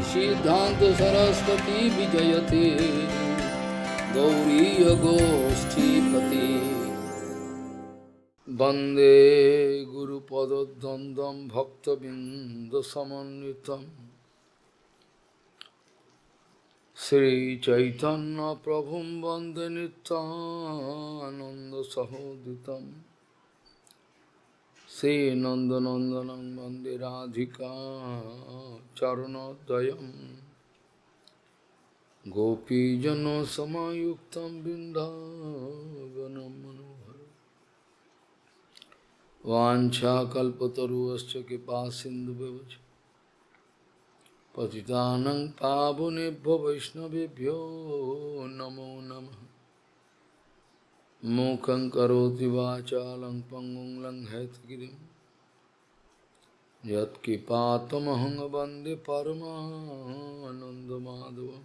सिद्धांत सरस्वती विजयते गौरी गोष्ठीपति वंदे गुरुपद्वंद्वं भक्तबिंदसमन्वितं श्री चैतन्य प्रभुं वंदे नित्यानंद सहोदितं श्री नंदनंदनं वंदे राधिका चरणोदयं गोपीजनों समायुक्तं बिंदावनं मनोहरं वाञ्छाकल्पतरुश्च कृपा सिन्धुभ्यश्च पतितानं पावनेभ्यो वैष्णवेभ्यो नमो नमः। मूकं करोति वाचालं पंगुं लंघयतगिरिं यत्कृपातमहं वन्दे परमानन्दमाधवं।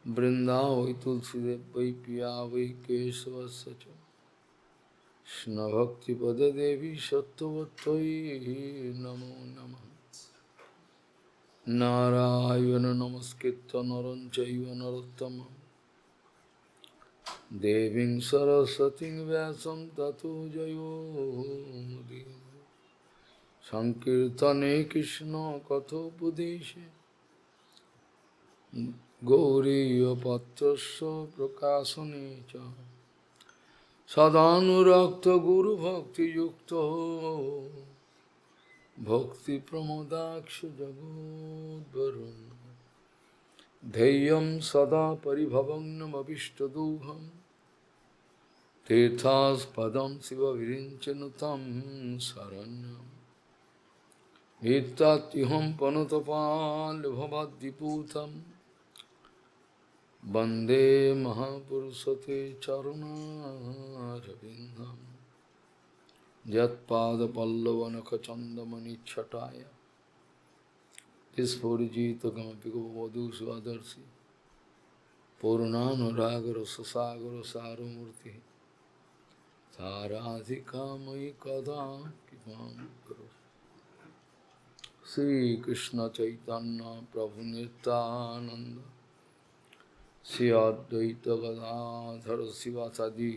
वृन्दावै तुलसीदेव वै पिया वै केशवस्य च कृष्णभक्तिपदे देवी सत्त्ववत्त्वयि नमो नमः। नारायण नमस्कृत्य नरं चैव नरोत्तमं देवीं सरस्वतीं व्यासं ततो जयो मुदीरये। संकीर्तने कृष्ण कथोपदेशे गौरीयपत्रस्य प्रकाशने च सदानुरक्त गुरुभक्तियुक्तो भक्तिप्रमोदाक्ष जगोद्वरुन् धैर्यं सदा परिभवग्नमभिष्टदोहं तीर्थास्पदं शिवविरिञ्चनु तं शरण्यं नित्यात्युहं पनुतपाल्भवद्दिपूतं वन्दे महापुरुषते चरुणारविन्दम् यत्पादपल्लवनखचन्दमनिच्छटाय स्फुरिजितकमपि गोवधूष्वदर्शि पूर्णानुरागरससागरसारमूर्तिः साराधिका मयि कदा कृपां करोतु। श्रीकृष्ण चैतन्य प्रभु नित्यानंद श्री अद्वैत गदाधर शिवासादि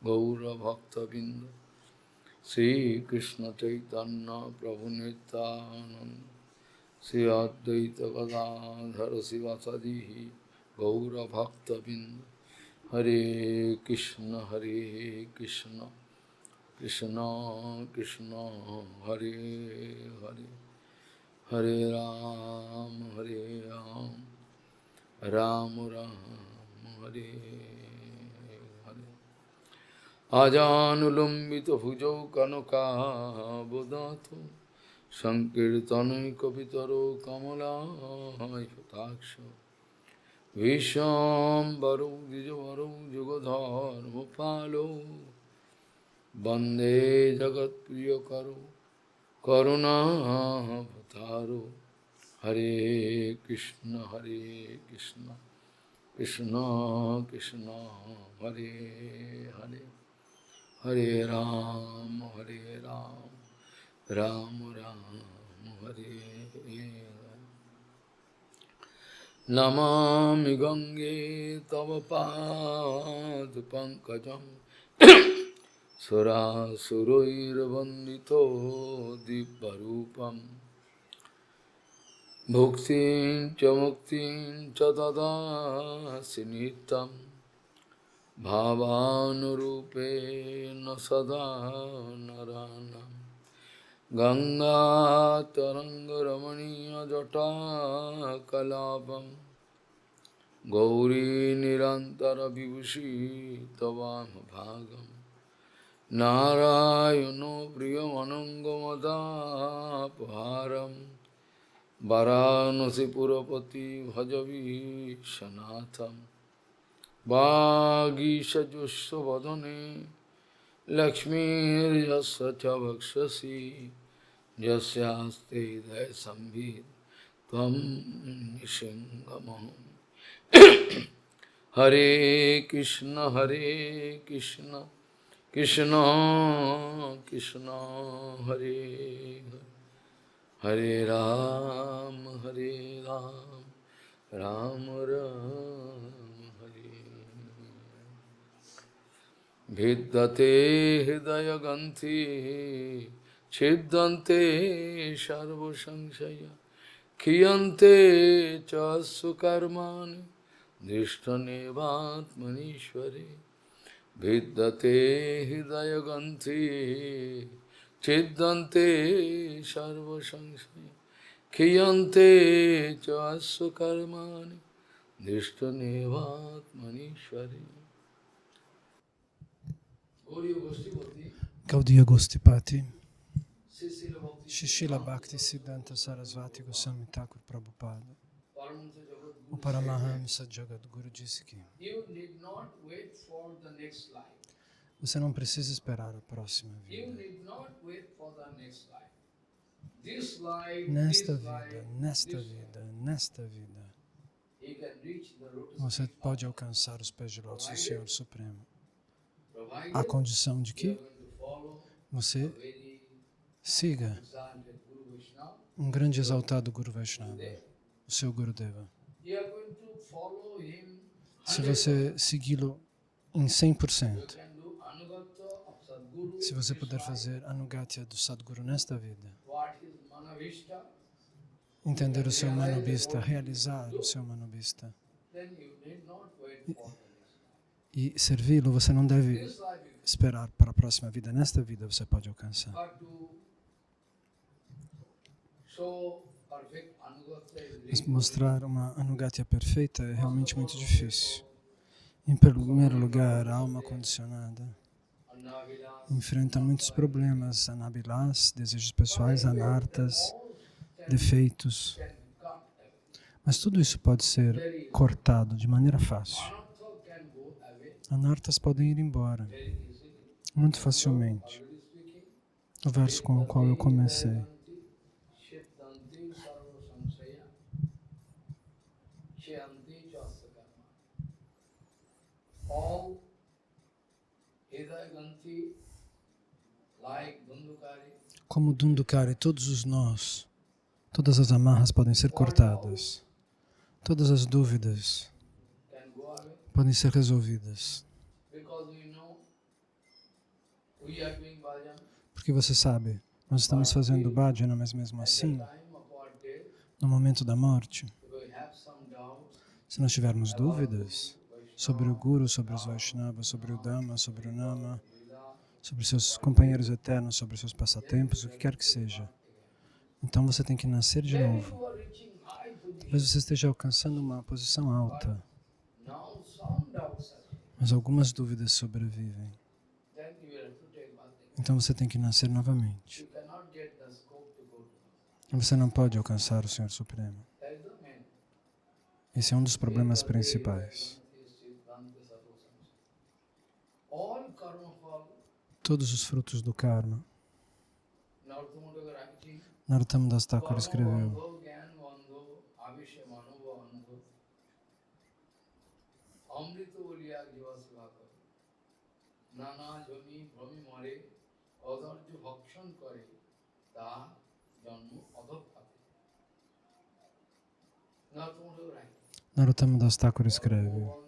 गौरभक्तबिंद श्री कृष्ण चैतन्य प्रभु नित्यानंद श्री अद्वैत गदाधर शिवासादि गौरभक्तबिंद। हरे कृष्ण कृष्ण कृष्ण हरे हरे हरे राम राम राम हरे हरे। आजानुलंबित भुजौ कनकावदातो संकीर्तनैकपितरो कमलायताक्ष विश्वाम्बरो द्विजवरो जुगधर्मपालो वन्दे जगत्प्रियकरो करुणावतारो। हरे कृष्ण कृष्ण कृष्ण हरे हरे हरे राम राम राम हरे हरे। नमामि गंगे तव पाद पंकजं सुरासुरैर्वन्दितो दिव्यरूपम् भुक्तिं च मुक्तिं च ददासि नित्यं भावानुरूपेण सदा नराणां। गंगातरङ्गरमणीयजटाकलापं गौरी निरन्तरविभूषि तवामभागं। नारायणो प्रियमनङ्गमदापहारम् वाराणसीपुरपति भजवीशनाथं। वागीशजुष्वदने लक्ष्मीर्यस्य च वक्षसि यस्यास्ते हृदयसंवित् त्वं निःसिंहमहम्। हरे कृष्ण कृष्ण कृष्ण हरे Hare Hare Ram, Ram Ram Hare. Vidyate Hridaya Ganti Chiddante Sarva Samshaya Kiyante Chasu Karmani Nishtane Vatmanishwari Vidyate Hridaya Ganti Chiddante Sarva Samshaya Kiyante Chasu Karmani Nishtane Vatmanishwari. Gaudiya Gostipati, Srila Bhakti Siddhanta Sarasvati Goswami Thakur Prabhupada, o Paramahamsa Jagadguru disse que você não precisa esperar a próxima vida. Nesta vida, você pode alcançar os pés de lótus do Senhor Supremo. A condição de que você siga um grande exaltado Guru Vaishnava, o seu Gurudeva. Se você segui-lo em 100%, se você puder fazer Anugatya do Sadguru nesta vida, entender o seu Manobhista, realizar o seu Manobhista e servi-lo, você não deve esperar para a próxima vida. Nesta vida você pode alcançar. Mas mostrar uma Anugatya perfeita é realmente muito difícil. Em primeiro lugar, a alma condicionada enfrenta muitos problemas, anabilas, desejos pessoais, anartas, defeitos. Mas tudo isso pode ser cortado de maneira fácil. Anartas podem ir embora muito facilmente. O verso com o qual eu comecei. Como Dundukari, todos os nós, todas as amarras podem ser cortadas. Todas as dúvidas podem ser resolvidas. Porque você sabe, nós estamos fazendo bhajana, mas mesmo assim, no momento da morte, se nós tivermos dúvidas sobre o Guru, sobre os Vaishnavas, sobre o Dhamma, sobre o Nama, sobre seus companheiros eternos, sobre seus passatempos, o que quer que seja, então você tem que nascer de novo. Talvez você esteja alcançando uma posição alta, mas algumas dúvidas sobrevivem. Então você tem que nascer novamente. Você não pode alcançar o Senhor Supremo. Esse é um dos problemas principais. Todos os frutos do karma. Narottama Das Thakur escreveu: Narottama Das Thakur escreve: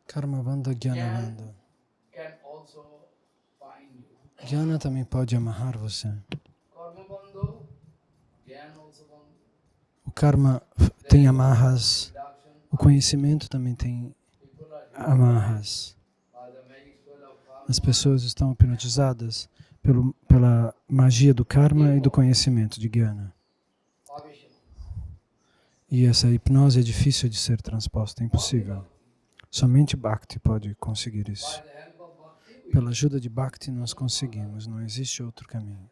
Karma Bandha, Jnana Bandha. Jnana também pode amarrar você. O karma tem amarras, o conhecimento também tem amarras. As pessoas estão hipnotizadas pela magia do karma e do conhecimento de Jnana. E essa hipnose é difícil de ser transposta, é impossível. Somente Bhakti pode conseguir isso. Pela ajuda de Bhakti nós conseguimos, não existe outro caminho.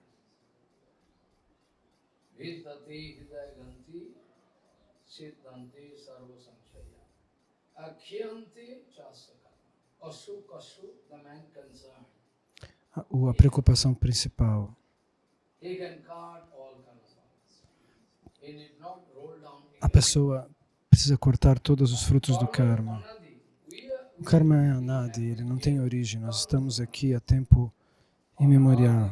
A preocupação principal a pessoa precisa cortar todos os frutos do karma. O karma é anadi, ele não tem origem. Nós estamos aqui há tempo imemorial,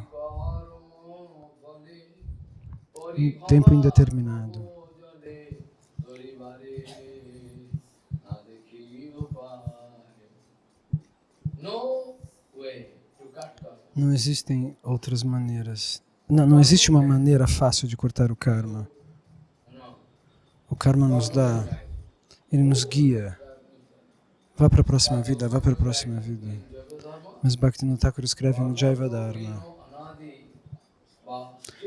tempo indeterminado. Não existem outras maneiras. Não existe uma maneira fácil de cortar o karma. O karma nos dá, ele nos guia. Vá para a próxima vida, vá para a próxima vida. Mas Bhaktivinoda Thakur escreve no Jaiva Dharma.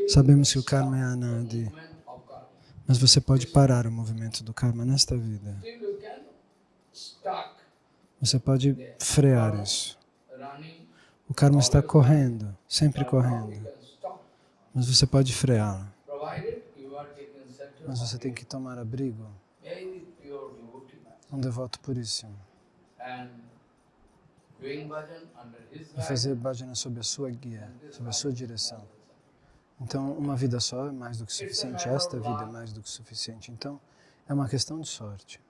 Sabemos que o karma é anadi, mas você pode parar o movimento do karma nesta vida. Você pode frear isso. O karma está correndo, sempre correndo, mas você pode freá-lo. Mas você tem que tomar abrigo, um devoto puríssimo, e fazer bhajana sob a sua guia, sob a sua direção. Então, uma vida só é mais do que suficiente, esta vida é mais do que suficiente. Então, é uma questão de sorte.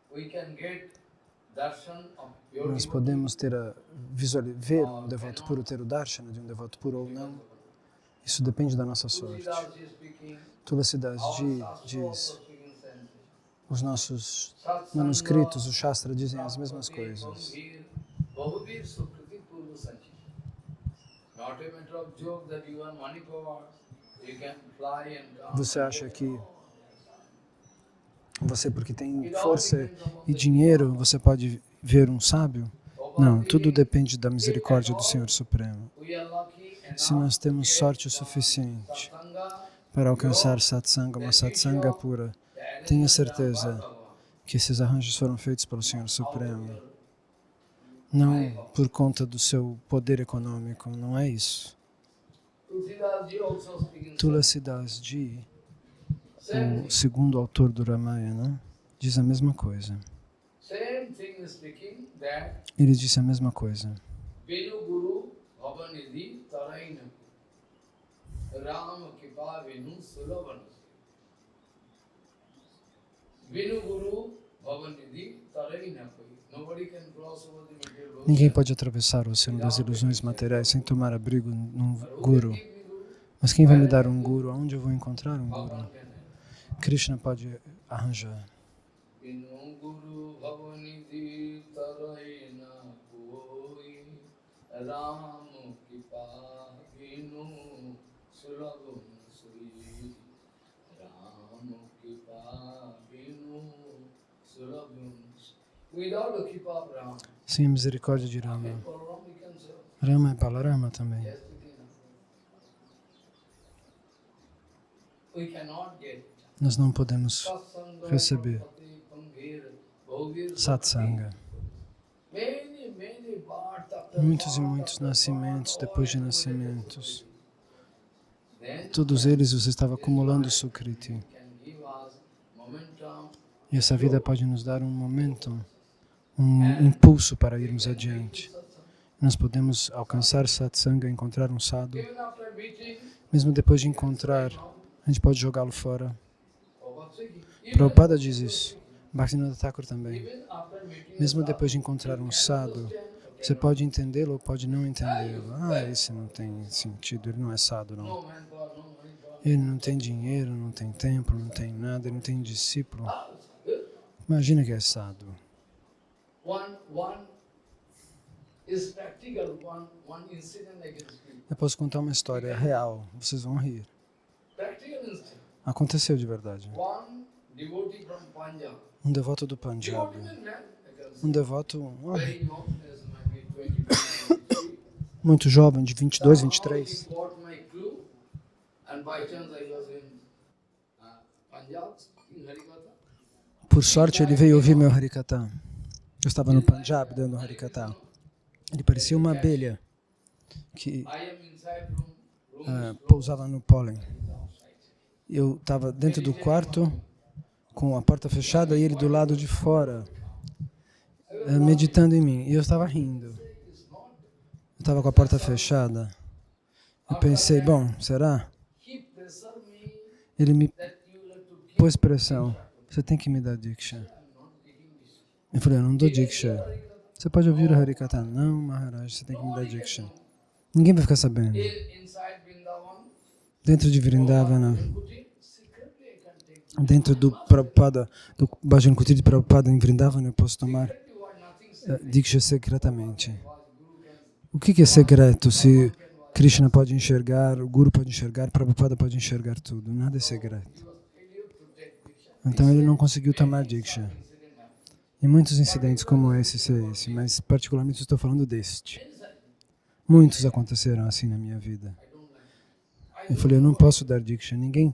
Nós podemos ver um devoto puro, ter o darshana de um devoto puro ou não. Isso depende da nossa sorte. Tulsidas diz, os nossos manuscritos, o Shastra, dizem as mesmas coisas. Você acha que você, porque tem força e dinheiro, você pode ver um sábio? Não, tudo depende da misericórdia do Senhor Supremo. Se nós temos sorte o suficiente para alcançar satsanga, uma satsanga pura, tenha certeza que esses arranjos foram feitos pelo Senhor Supremo. Não por conta do seu poder econômico, não é isso. Tulsidas Ji, o segundo autor do Ramayana, diz a mesma coisa. Ele disse a mesma coisa. Ninguém pode atravessar o oceano das ilusões materiais sem tomar abrigo num guru. Mas quem vai me dar um guru? Aonde eu vou encontrar um guru? Krishna pode arranjar. Sem a misericórdia de Rama. Rama é Balarama também. Nós não podemos receber satsanga. Muitos e muitos nascimentos depois de nascimentos. Todos eles você estava acumulando Sukriti. E essa vida pode nos dar um momentum, um impulso para irmos adiante. Nós podemos alcançar satsanga, encontrar um sadhu. Mesmo depois de encontrar, a gente pode jogá-lo fora. Prabhupada diz isso. Bhaktivinoda Thakur também. Mesmo depois de encontrar um sadhu, você pode entendê-lo ou pode não entendê-lo. Esse não tem sentido, ele não é sadhu, não. Ele não tem dinheiro, não tem templo, não tem nada, ele não tem discípulo. Imagina que é sadhu. Eu posso contar uma história real, vocês vão rir. Aconteceu de verdade. Um devoto do Punjab. Um devoto muito jovem, de 22, 23. Por sorte, ele veio ouvir meu Harikatha. Eu estava no Punjab dando Harikatha. Ele parecia uma abelha que pousava no pólen. Eu estava dentro do quarto, com a porta fechada, e ele do lado de fora, meditando em mim. E eu estava rindo. Eu estava com a porta fechada. Eu pensei, bom, será? Ele me pôs pressão. Você tem que me dar Diksha. Eu falei, eu não dou Diksha. Você pode ouvir o Harikata? Não, Maharaj, você tem que me dar Diksha. Ninguém vai ficar sabendo. Dentro de Vrindavana, dentro do Prabhupada, do Bhajan Kutir de Prabhupada em Vrindavana, eu posso tomar Diksha secretamente. O que é secreto se Krishna pode enxergar, o Guru pode enxergar, Prabhupada pode enxergar tudo? Nada é secreto. Então ele não conseguiu tomar Diksha. E muitos incidentes como esse, mas particularmente estou falando deste. Muitos aconteceram assim na minha vida. Eu falei, eu não posso dar Diksha, ninguém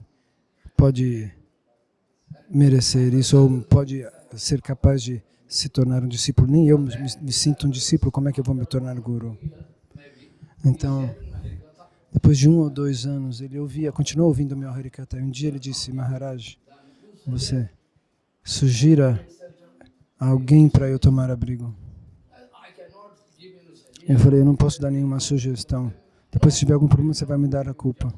pode merecer isso ou pode ser capaz de se tornar um discípulo. Nem eu me sinto um discípulo, como é que eu vou me tornar Guru? Então, depois de 1 ou 2 anos, ele continuou ouvindo o meu Harikata. E um dia ele disse, Maharaj, você sugira alguém para eu tomar abrigo? Eu falei, eu não posso dar nenhuma sugestão. Depois, se tiver algum problema, você vai me dar a culpa.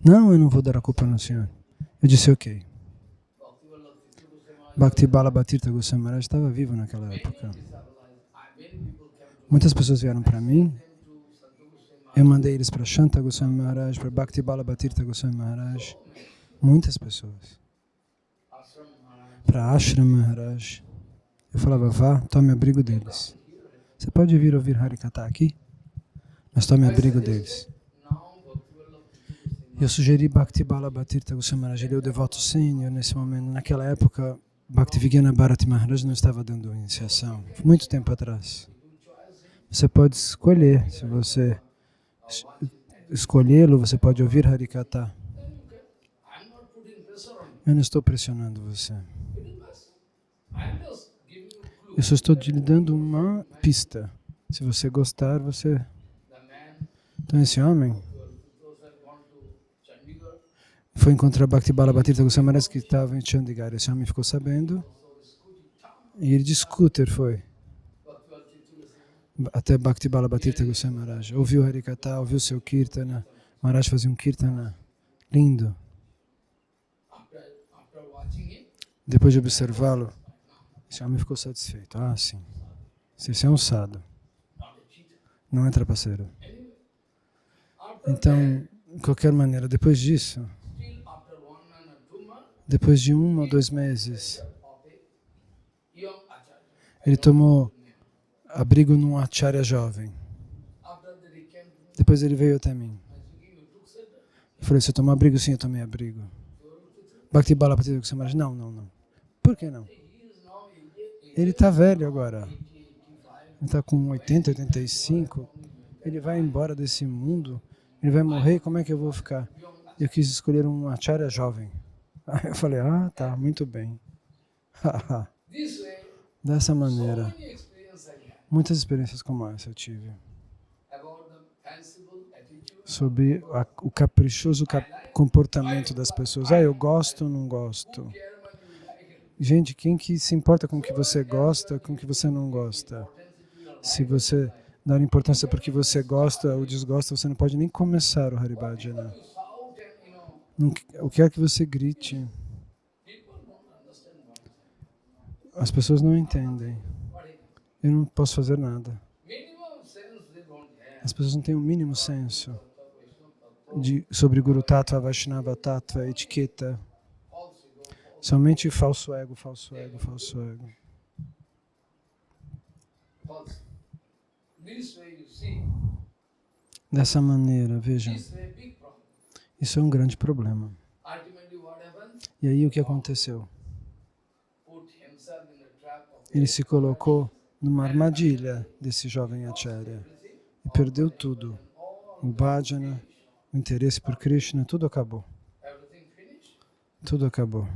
Não, eu não vou dar a culpa no senhor. Eu disse, ok. Bhakti Balabhatirtha Goswami Maharaj estava vivo naquela época. Muitas pessoas vieram para mim. Eu mandei eles para Shanta Goswami Maharaj, para Bhakti Balabhatirtha Goswami Maharaj. Muitas pessoas. Para Ashram Maharaj. Eu falava, vá, tome abrigo deles. Você pode vir ouvir Harikata aqui? Mas tome abrigo deles. Eu sugeri Bhakti Balabhatirtha Goswami Maharaj, ele é o devoto sênior nesse momento. Naquela época, Bhakti Vigyana Bharati Maharaj não estava dando iniciação. Muito tempo atrás. Você pode escolher, se você escolhê-lo, você pode ouvir Harikata. Eu não estou pressionando você. Eu só estou lhe dando uma pista. Se você gostar, você... Então esse homem foi encontrar Bhakti Balabhatirtha Goswami Maharaj que estava em Chandigarh. Esse homem ficou sabendo e ele de scooter foi até Bhakti Balabhatirtha Goswami Maharaj. Ouviu Harikata, ouviu seu Kirtana. Maharaj fazia um Kirtana lindo. Depois de observá-lo, esse homem ficou satisfeito. Ah, sim. Esse é um sadhu. Não é trapaceiro. Então, de qualquer maneira, depois disso, depois de 1 ou 2 meses, ele tomou abrigo num acharya jovem. Depois ele veio até mim. Eu falei, você tomou abrigo? Sim, eu tomei abrigo. Bhakti Balabhatirtha Goswami Maharaj, não. Por que não? Ele está velho agora. Ele está com 80, 85. Ele vai embora desse mundo. Ele vai morrer, como é que eu vou ficar? Eu quis escolher um acharya jovem. Aí eu falei, ah, tá, muito bem. Dessa maneira, muitas experiências como essa eu tive. Sobre o caprichoso comportamento das pessoas. Ah, eu gosto ou não gosto? Gente, quem que se importa com o que você gosta, com o que você não gosta? Se você dar importância porque você gosta ou desgosta, você não pode nem começar o Haribhajana. O que é que você grite? As pessoas não entendem. Eu não posso fazer nada. As pessoas não têm o mínimo senso sobre Guru Tattva, Vaishnava Tattva, etiqueta. Somente falso ego, falso ego, falso ego. Dessa maneira, vejam, isso é um grande problema. E aí o que aconteceu? Ele se colocou numa armadilha desse jovem acharya e perdeu tudo. O bhajana, o interesse por Krishna, tudo acabou. Tudo acabou.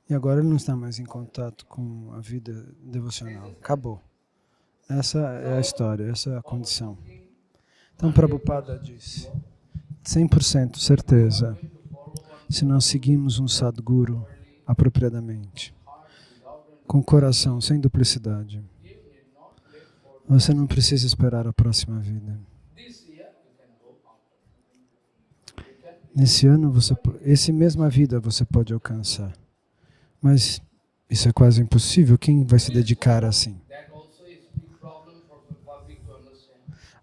E agora ele não está mais em contato com a vida devocional. Acabou. Essa é a história, essa é a condição. Então Prabhupada disse, 100% certeza, se nós seguimos um Sadguru apropriadamente, com coração, sem duplicidade, você não precisa esperar a próxima vida. Nesse ano, essa mesma vida você pode alcançar. Mas isso é quase impossível. Quem vai se dedicar assim?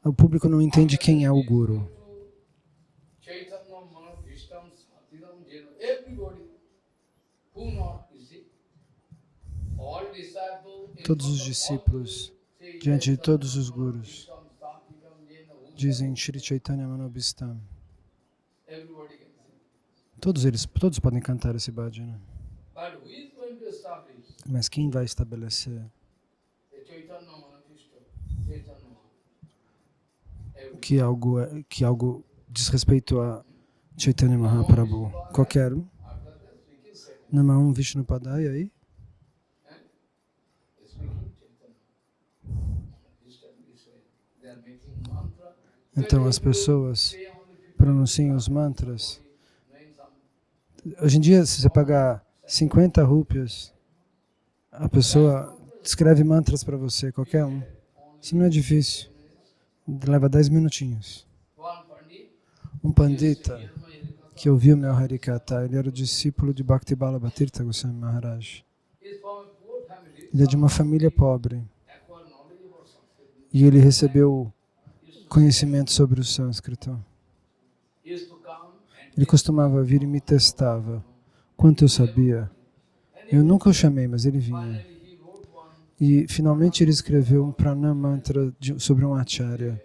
O público não entende quem é o Guru. Todos os discípulos, diante de todos os gurus, dizem Shri Chaitanya Manobhistam. Todos podem cantar esse bhajana. Mas quem vai estabelecer que algo diz respeito a Chaitanya Mahaprabhu? Qualquer um? Namaham Vishnupadaya aí? Então as pessoas pronunciam os mantras. Hoje em dia, se você pagar 50 rúpias, a pessoa escreve mantras para você, qualquer um. Isso não é difícil. Leva 10 minutinhos. Um pandita que ouviu meu Harikatha, ele era o discípulo de Bhakti Balabatirtha Goswami Maharaj. Ele é de uma família pobre. E ele recebeu conhecimento sobre o sânscrito. Ele costumava vir e me testava. Quanto eu sabia. Eu nunca o chamei, mas ele vinha. E finalmente ele escreveu um pranam mantra sobre um acharya.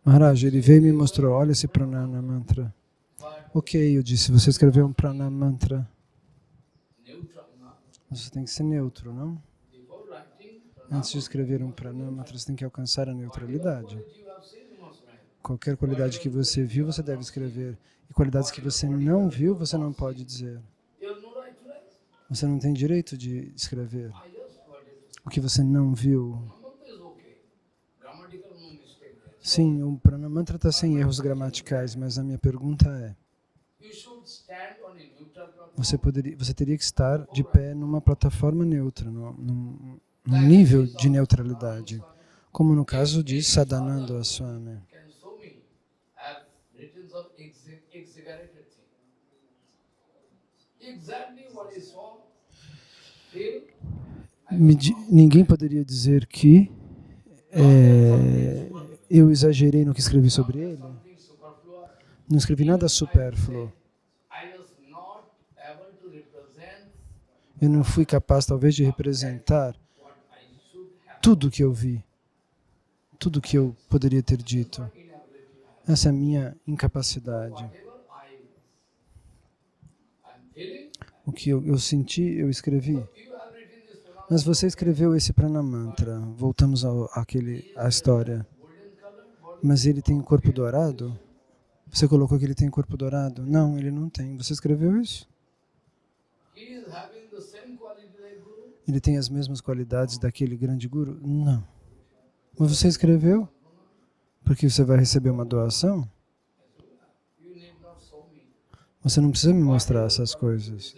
Maharaj, ele veio e me mostrou, olha esse pranam mantra. Ok, eu disse, você escreveu um pranam mantra. Você tem que ser neutro, não? Antes de escrever um pranam mantra, você tem que alcançar a neutralidade. Qualquer qualidade que você viu, você deve escrever. E qualidades que você não viu, você não pode dizer. Você não tem direito de escrever o que você não viu. Sim, o pranam mantra está sem erros gramaticais, mas a minha pergunta é, você teria que estar de pé numa plataforma neutra, num nível de neutralidade, como no caso de Sadananda Swami. Ninguém poderia dizer que eu exagerei no que escrevi sobre ele. Não escrevi nada supérfluo. Eu não fui capaz, talvez, de representar tudo que eu vi, tudo que eu poderia ter dito. Essa é a minha incapacidade. O que eu senti, eu escrevi. Mas você escreveu esse pranam mantra. Voltamos à história. Mas ele tem um corpo dourado? Você colocou que ele tem corpo dourado? Não, ele não tem. Você escreveu isso? Ele tem as mesmas qualidades daquele grande guru? Não. Mas você escreveu? Porque você vai receber uma doação? Você não precisa me mostrar essas coisas.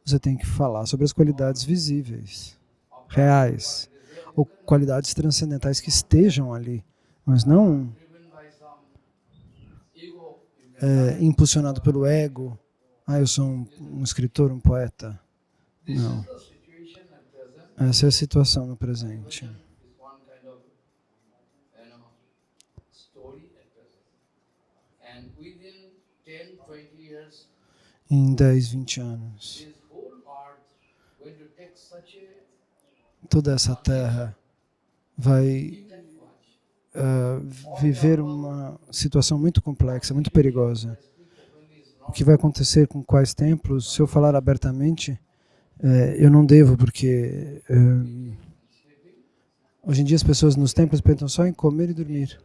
Você tem que falar sobre as qualidades visíveis, reais, ou qualidades transcendentais que estejam ali, mas não impulsionado pelo ego. Eu sou um escritor, um poeta. Não. Essa é a situação no presente. Em 10, 20 anos, toda essa terra vai viver uma situação muito complexa, muito perigosa. O que vai acontecer com quais templos, se eu falar abertamente, eu não devo, porque hoje em dia as pessoas nos templos pensam só em comer e dormir.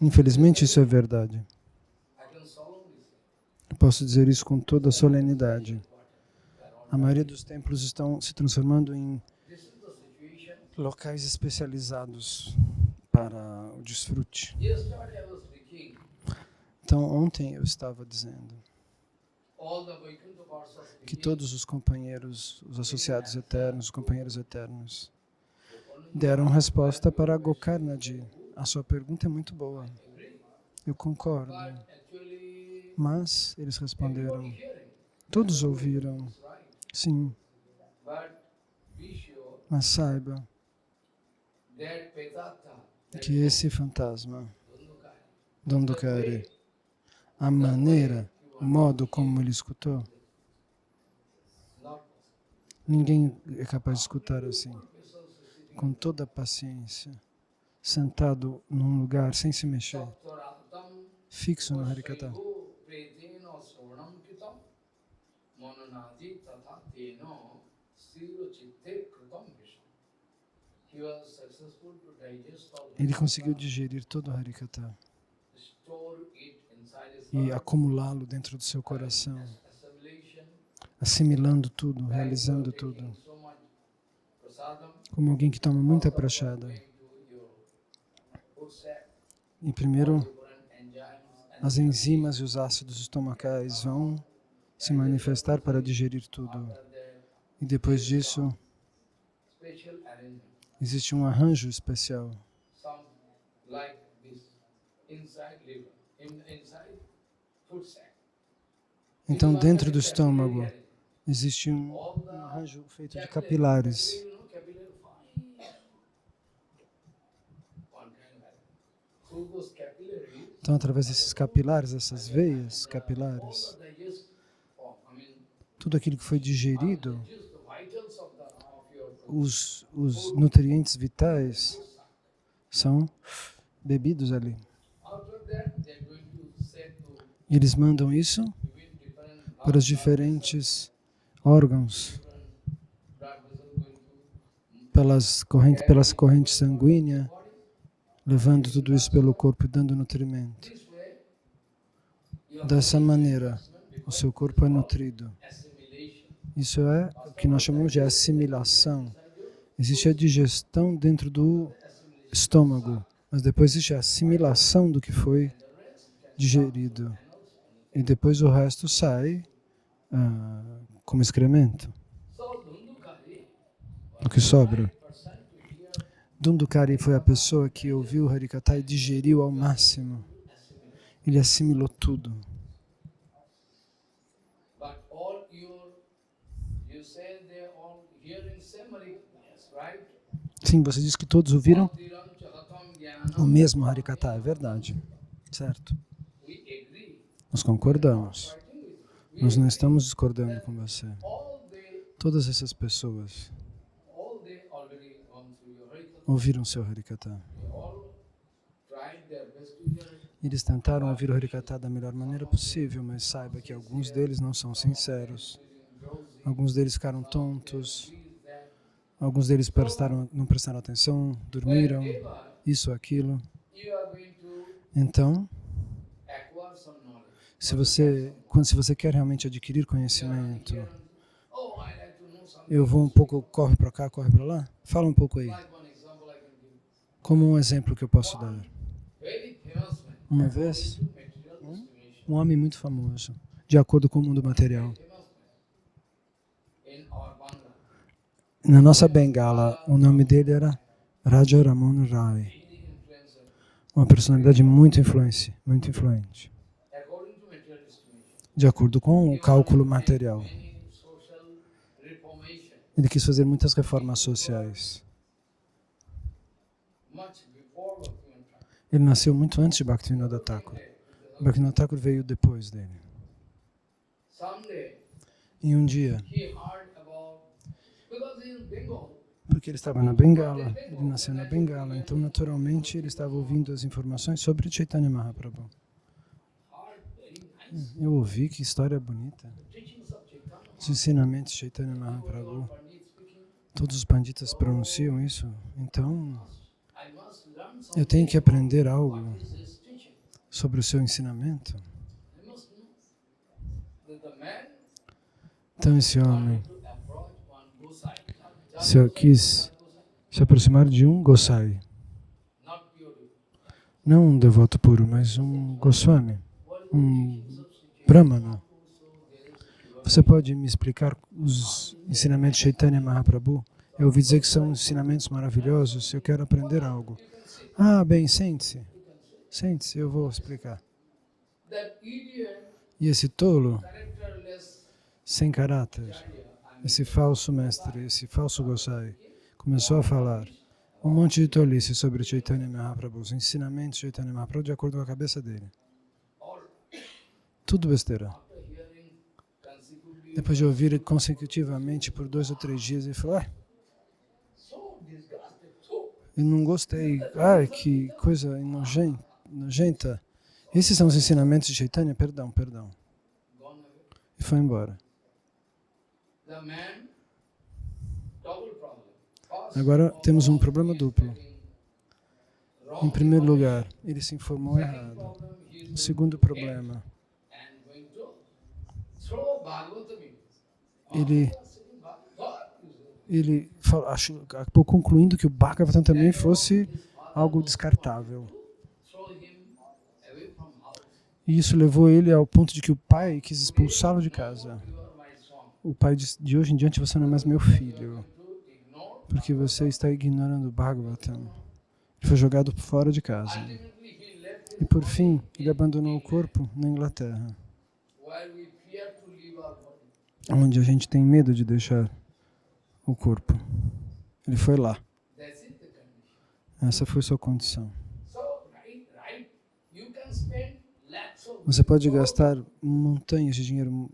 Infelizmente isso é verdade. Eu posso dizer isso com toda a solenidade. A maioria dos templos estão se transformando em locais especializados para o desfrute. Então, ontem eu estava dizendo que todos os companheiros, os associados eternos, os companheiros eternos, deram resposta para Gokarnaji, a sua pergunta é muito boa. Eu concordo. Mas eles responderam, todos ouviram, sim, mas saiba que esse fantasma, Dhundhukari, a maneira, o modo como ele escutou, ninguém é capaz de escutar assim, com toda a paciência, sentado num lugar sem se mexer, fixo no Harikata. Ele conseguiu digerir todo o Harikata e acumulá-lo dentro do seu coração, assimilando tudo, realizando tudo. Como alguém que toma muita prashada. E primeiro, as enzimas e os ácidos estomacais vão se manifestar para digerir tudo. E depois disso, existe um arranjo especial. Então, dentro do estômago, existe um arranjo feito de capilares. Então, através desses capilares, essas veias capilares, tudo aquilo que foi digerido, os nutrientes vitais são bebidos ali. E eles mandam isso para os diferentes órgãos, pelas correntes sanguíneas, levando tudo isso pelo corpo e dando nutrimento. Dessa maneira, o seu corpo é nutrido. Isso é o que nós chamamos de assimilação. Existe a digestão dentro do estômago, mas depois existe a assimilação do que foi digerido. E depois o resto sai como excremento, o que sobra. Dhundhukari foi a pessoa que ouviu o Harikata e digeriu ao máximo. Ele assimilou tudo. Sim, você diz que todos ouviram o mesmo Harikata, é verdade, certo? Nós concordamos. Nós não estamos discordando com você. Todas essas pessoas ouviram seu Harikata. Eles tentaram ouvir o Harikata da melhor maneira possível, mas saiba que alguns deles não são sinceros. Alguns deles ficaram tontos. Alguns deles não prestaram atenção, dormiram, isso, aquilo. Então, se você quer realmente adquirir conhecimento, eu vou um pouco, corre para cá, corre para lá, fala um pouco aí. Como um exemplo que eu posso dar. Uma vez, um homem muito famoso, de acordo com o mundo material. Na nossa Bengala, o nome dele era Raja Raman Rai. Uma personalidade muito influente. De acordo com o cálculo material. Ele quis fazer muitas reformas sociais. Ele nasceu muito antes de Bhaktivinoda Thakur. Bhaktivinoda Thakur veio depois dele. E um dia, porque ele estava na Bengala, ele nasceu na Bengala, então naturalmente ele estava ouvindo as informações sobre Chaitanya Mahaprabhu. Eu ouvi, que história bonita. Os ensinamentos de Chaitanya Mahaprabhu. Todos os panditas pronunciam isso, então eu tenho que aprender algo sobre o seu ensinamento. Então esse homem quis se aproximar de um Gosai. Não um devoto puro, mas um Goswami, um Brahmana. Você pode me explicar os ensinamentos de Chaitanya Mahaprabhu? Eu ouvi dizer que são ensinamentos maravilhosos, eu quero aprender algo. Ah, bem, sente-se. Sente-se, eu vou explicar. E esse tolo, sem caráter, esse falso mestre, esse falso Gosai, começou a falar um monte de tolice sobre Chaitanya Mahaprabhu, os ensinamentos de Chaitanya Mahaprabhu de acordo com a cabeça dele. Tudo besteira. Depois de ouvir consecutivamente por 2 ou 3 dias, ele falou, eu não gostei, que coisa nojenta. Esses são os ensinamentos de Chaitanya? Perdão. E foi embora. Agora temos um problema duplo. Em primeiro lugar, ele se informou errado. O segundo problema, ele acabou concluindo que o Bhagavatam também fosse algo descartável. E isso levou ele ao ponto de que o pai quis expulsá-lo de casa. O pai disse, de hoje em diante você não é mais meu filho, porque você está ignorando o Bhagavatam. Ele foi jogado fora de casa. E por fim, ele abandonou o corpo na Inglaterra, onde a gente tem medo de deixar o corpo. Ele foi lá. Essa foi sua condição. Você pode gastar montanhas de dinheiro,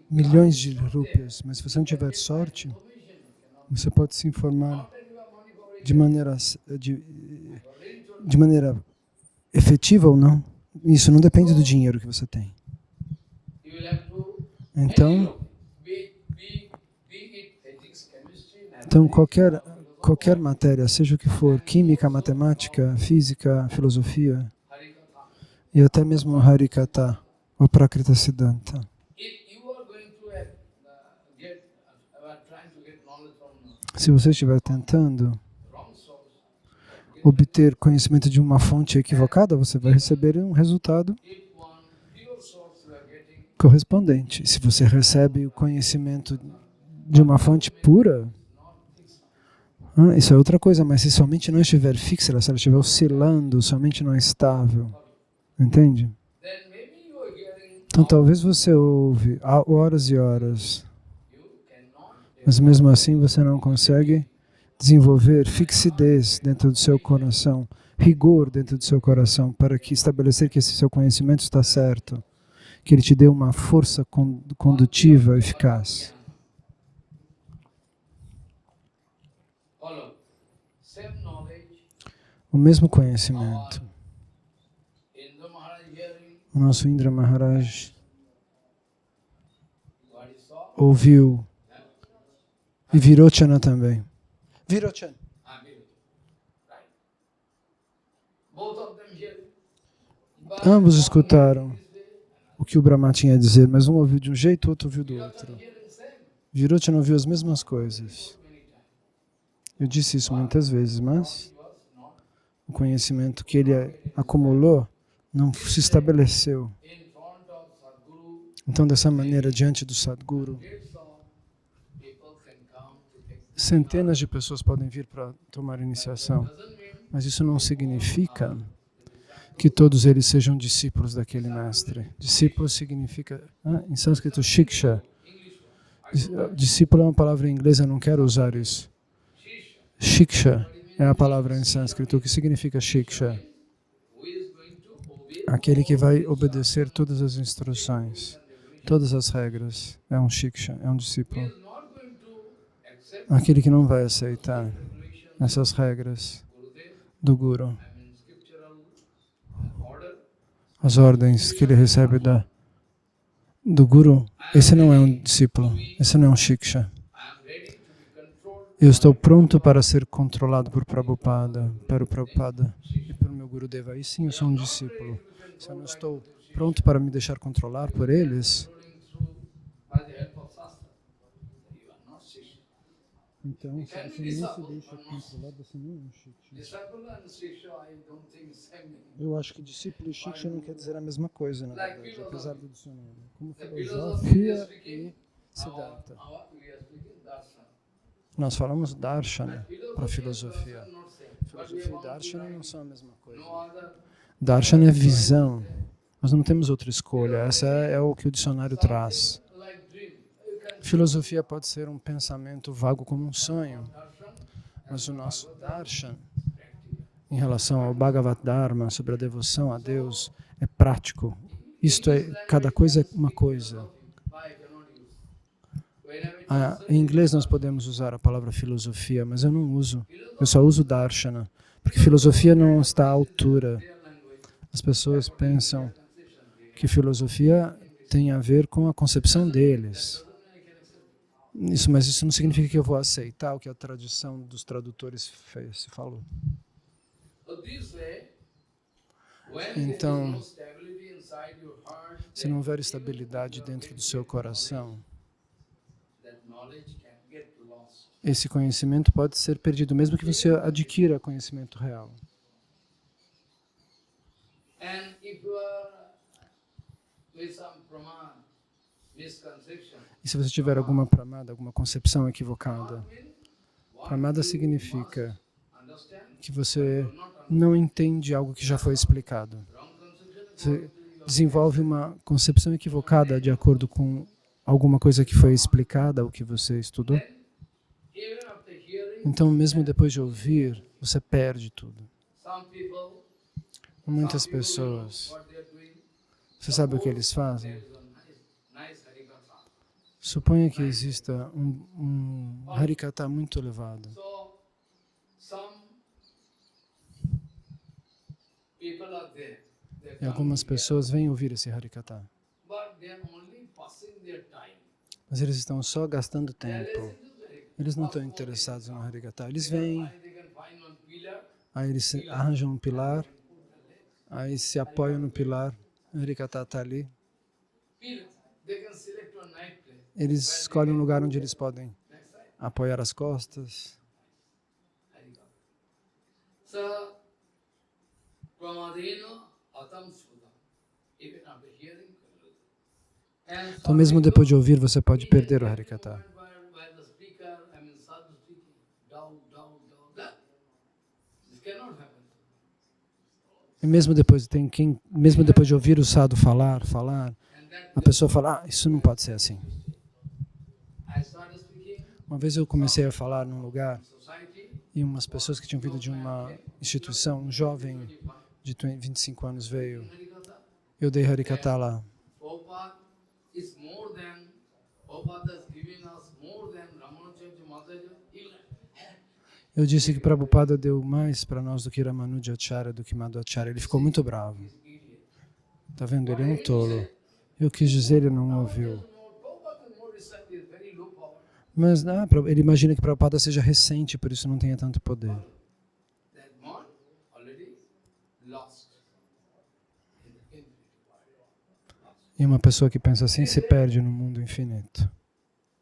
milhões de rúpias, mas se você não tiver sorte, você pode se informar de maneira efetiva ou não. Isso não depende do dinheiro que você tem. Então qualquer matéria, seja o que for, química, matemática, física, filosofia, e até mesmo Harikata, ou Prakrita Siddhanta. Se você estiver tentando obter conhecimento de uma fonte equivocada, você vai receber um resultado correspondente. Se você recebe o conhecimento de uma fonte pura, isso é outra coisa, mas se sua mente não estiver fixa, se ela estiver oscilando, sua mente não é estável, entende? Então talvez você ouve horas e horas, mas mesmo assim você não consegue desenvolver fixidez dentro do seu coração, rigor dentro do seu coração, para que estabelecer que esse seu conhecimento está certo, que ele te dê uma força condutiva eficaz. O mesmo conhecimento. O nosso Indra Maharaj ouviu e Virochana também. Virochana. Ambos escutaram o que o Brahma tinha a dizer, mas um ouviu de um jeito, o outro ouviu do outro. Virochana ouviu as mesmas coisas. Eu disse isso muitas vezes, mas o conhecimento que ele acumulou não se estabeleceu. Então, dessa maneira, diante do Sadguru, centenas de pessoas podem vir para tomar iniciação, mas isso não significa que todos eles sejam discípulos daquele mestre. Discípulo significa, em sânscrito, shiksha. Discípulo é uma palavra em inglês, eu não quero usar isso. Shiksha é a palavra em sânscrito. O que significa shiksha? Aquele que vai obedecer todas as instruções, todas as regras, é um shiksha, é um discípulo. Aquele que não vai aceitar essas regras do Guru, as ordens que ele recebe do Guru, esse não é um discípulo, esse não é um shiksha. Eu estou pronto para ser controlado por Prabhupada, para o Prabhupada e por meu Gurudeva. Aí sim eu sou um discípulo. Se eu não estou pronto para me deixar controlar por eles, então, se você não se deixa controlar, você não é um shiksha. Eu acho que discípulo e shiksha não quer dizer a mesma coisa, na verdade, apesar do dicionário. Como filosofia e siddhanta. Nós falamos darshana para filosofia. Filosofia e Darshana não são a mesma coisa. no other. Darshana é visão. Nós não temos outra escolha. Essa é o que o dicionário traz. Like dream. You can Filosofia pode ser um pensamento vago como um sonho, darshan mas o nosso darshan, em relação ao Bhagavad Dharma, sobre a devoção a Deus, é prático. Isto é, cada coisa é uma coisa. I cannot use. Whenever Em inglês nós podemos usar a palavra filosofia, mas eu não uso. Eu só uso Darshana, porque filosofia não está à altura. their language, As pessoas pensam que filosofia tem a ver com a concepção deles. Mas isso não significa que eu vou aceitar o que a tradição dos tradutores falou. so this way, when Então, there is no stability inside your heart, se não houver estabilidade dentro do seu coração, that knowledge can get lost. esse conhecimento pode ser perdido, mesmo que você adquira conhecimento real. And if you are with some pramad, misconception, E se você tiver alguma pramada, alguma concepção equivocada, pramada significa understand? que você não entende algo que já foi explicado. Wrong conception is Você desenvolve uma concepção equivocada de acordo com alguma coisa que foi explicada, o que você estudou. even after hearing, Então, mesmo depois de ouvir, você perde tudo. some people, Muitas pessoas, what they are doing, você sabe o que eles fazem? there is a nice harikatha. Suponha que exista um harikata muito elevado. So, some people are there. They E come algumas here, pessoas vêm ouvir esse harikata. but they are only passing their time. Mas eles estão só gastando They are tempo. listening to the harikatha. Eles não estão interessados no harikata. Eles vêm, They can find one pillar, aí eles arranjam um pilar, aí se apoiam no pilar, o harikata está ali. pillar. They can select one night place. Eles escolhem um lugar onde eles podem Next slide. apoiar as costas. Harikatha. So, pramadena atam sudam. Even after hearing, and Então, mesmo depois de ouvir, você pode perder o harikata. where the speaker, sadhu speaking, down, that. This cannot happen. E mesmo depois, mesmo depois de ouvir o sadhu falar, And that a pessoa fala, isso não pode ser assim. I started speaking Uma vez eu comecei a falar num lugar in society, e umas pessoas que tinham vindo de uma instituição, um jovem de 25 anos veio. Harikatha. Eu dei harikata lá. Prabhupada is more than, Prabhupada is giving us more than Ramanujacharya Madhya. Eu disse que Prabhupada deu mais para nós do que Ramanujacharya, do que Madhvacharya. Ele ficou muito bravo. Tá vendo? Ele é um tolo. Eu quis dizer, ele não ouviu. Prabhupada is more recent, is very low power. Mas ele imagina que Prabhupada seja recente, por isso não tenha tanto poder. That man already lost in the infinite world. E uma pessoa que pensa assim se perde no mundo infinito.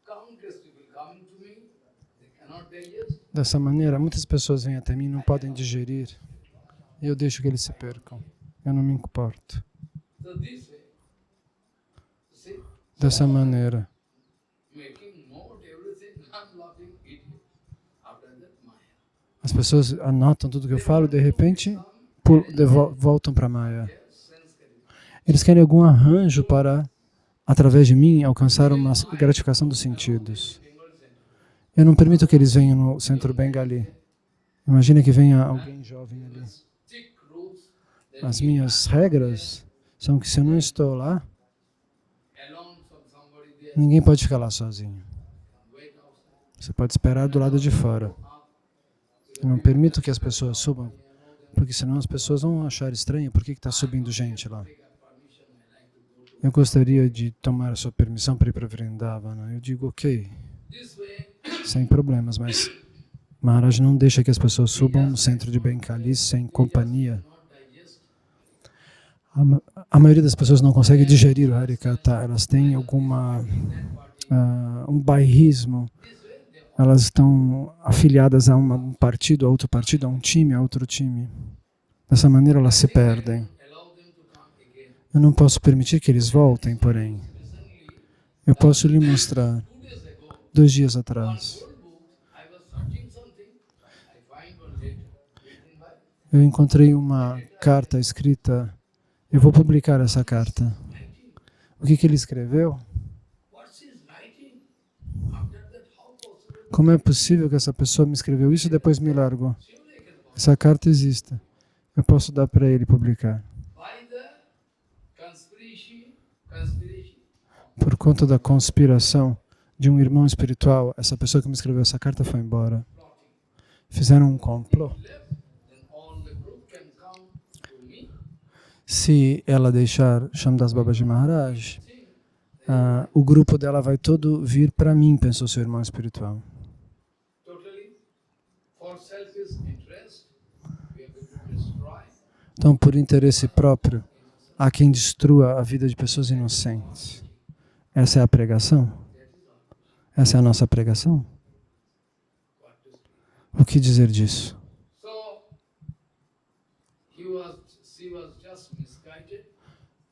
Countless people coming to me, they cannot digest. Dessa maneira, muitas pessoas vêm até mim e não podem digerir. E eu deixo que eles se percam. Eu não me importo. So this way, see, Dessa maneira, making note everything, I'm laughing idiot. After that, Maya. as pessoas anotam tudo que eu falo e de repente voltam para Maya. Sense carry. Eles querem algum arranjo para, através de mim, alcançar uma gratificação dos sentidos. Bengal center. Eu não permito que eles venham no centro bengali. Imagina que venha alguém jovem ali. Strict rules, As minhas regras são que se eu não estou lá, alone from somebody there, ninguém pode ficar lá sozinho. wait outside. Você pode esperar do lado de fora. Eu não permito que as pessoas subam, porque senão as pessoas vão achar estranho por que está subindo gente lá. Eu gostaria de tomar a sua permissão para ir para Vrindavana. Eu digo, ok, This way, sem problemas, mas Maharaj não deixa que as pessoas subam no centro de Bengali sem companhia. not digest. A maioria das pessoas não consegue digerir o Harikata. Elas têm um bairrismo. Elas estão afiliadas a um partido, a outro partido, a um time, a outro time. Dessa maneira elas se perdem. Allow them to come again. Eu não posso permitir que eles voltem, porém. Eu posso lhe mostrar 2 dias atrás. Old book, I was searching something, I find one letter. Eu encontrei uma carta escrita, eu vou publicar essa carta. O que ele escreveu? What's his writing? After that, how possible? Como é possível que essa pessoa me escreveu isso e depois me largou? Surely it can possible. Essa carta existe. Eu posso dar para ele publicar. By the conspiracy, Por conta da conspiração de um irmão espiritual, essa pessoa que me escreveu essa carta foi embora. plotting. Fizeram um complô. Left, then all the group can come to me. Se ela deixar Shamdas Babaji Maharaj, o grupo dela vai todo vir para mim, pensou seu irmão espiritual. Totally for selfish interest, we are going to destroy. Então, por interesse próprio, há quem destrua a vida de pessoas inocentes. Essa é a pregação? Essa é a nossa pregação? O que dizer disso? So she was just misguided.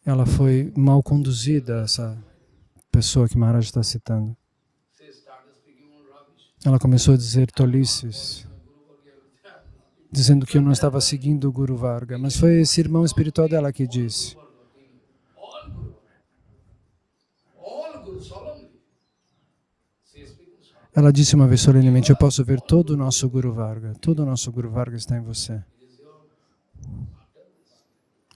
Ela foi mal conduzida, essa pessoa que Maharaj está citando. She started speaking all rubbish. Ela começou a dizer tolices, dizendo que eu não estava seguindo o Guru Varga, mas foi esse irmão espiritual dela que disse. All Guru solemnly. She is speaking solemnly. Ela disse uma vez solenemente, eu posso ver todo o nosso Guru Varga, todo o nosso Guru Varga está em você.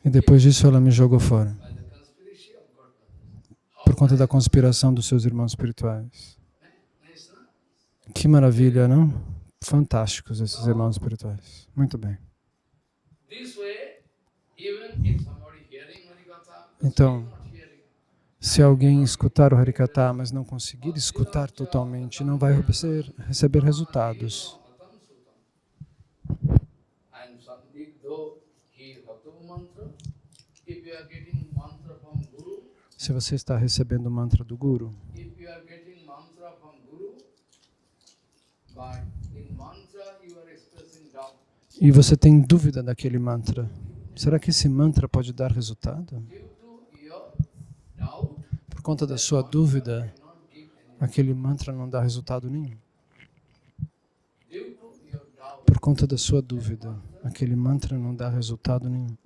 E depois disso ela me jogou fora, By the conspiracy of God. por conta da conspiração dos seus irmãos espirituais. Nice, no? Que maravilha, não? Fantásticos esses irmãos espirituais. Muito bem. This way, even if somebody hearing Harikatha, Então, not hearing, se alguém escutar o Harikatha, mas não conseguir escutar totalmente, não vai receber resultados. and something though he Hattu mantra, if you are getting mantra from Guru, Se você está recebendo o mantra do Guru, if you are getting mantra from Guru, but in mantra you are expressing doubt. e você tem dúvida daquele mantra, será que esse mantra pode dar resultado? Due to your doubt, Por conta da sua dúvida, cannot give any. aquele mantra não dá resultado nenhum. Due to your doubt, Por conta da sua dúvida, aquele mantra não dá resultado nenhum.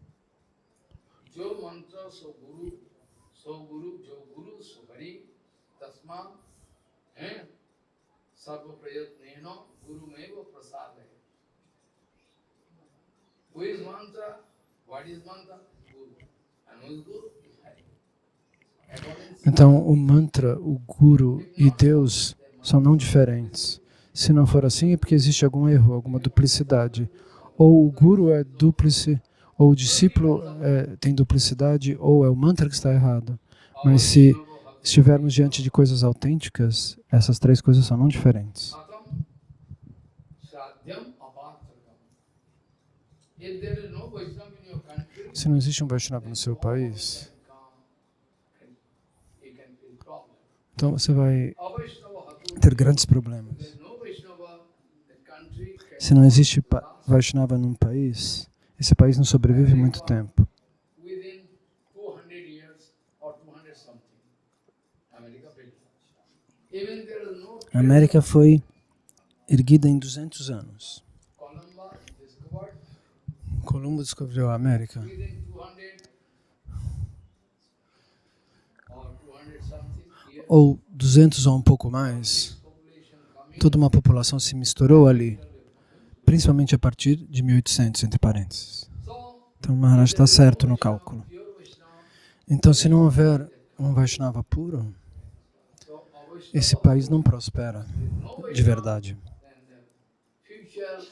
jo mantra so Guru, jo Guru so Hari, tasma, sarva prayatnena Guru meva prasadaya. Who is mantra? What is mantra? Guru. And who is Guru? Is Hari. According to Então, o mantra, o Guru e Deus são não diferentes. Se não for assim, é porque existe algum erro, alguma duplicidade. Ou o Guru é dúplice, ou o discípulo tem duplicidade, ou é o mantra que está errado. Mas se estivermos diante de coisas autênticas, essas três coisas são não diferentes. Satam, Sadhyam, Apathakam. If there is no Vaishnava in your country, Se não existe um Vaishnava no seu país, you can feel problem. então você vai Avaishnava Hattu, ter grandes problemas. there is no Vaishnava, the country can Se não existe Vaishnava num país, esse país não sobrevive muito tempo. within 200 years or 200 something. America built. Even there is no A América foi erguida em 200 anos. Columbus discovered Colombo descobriu a América. within 200 or 200 something years. Ou 200 ou um pouco mais, Population coming. toda uma população se misturou ali, principalmente a partir de 1800, entre parênteses. So, Então o Maharaj está certo no cálculo. pure Vaishnava, Então, se não houver um Vaishnava puro, so Avaishnava, esse país não prospera de verdade. then the future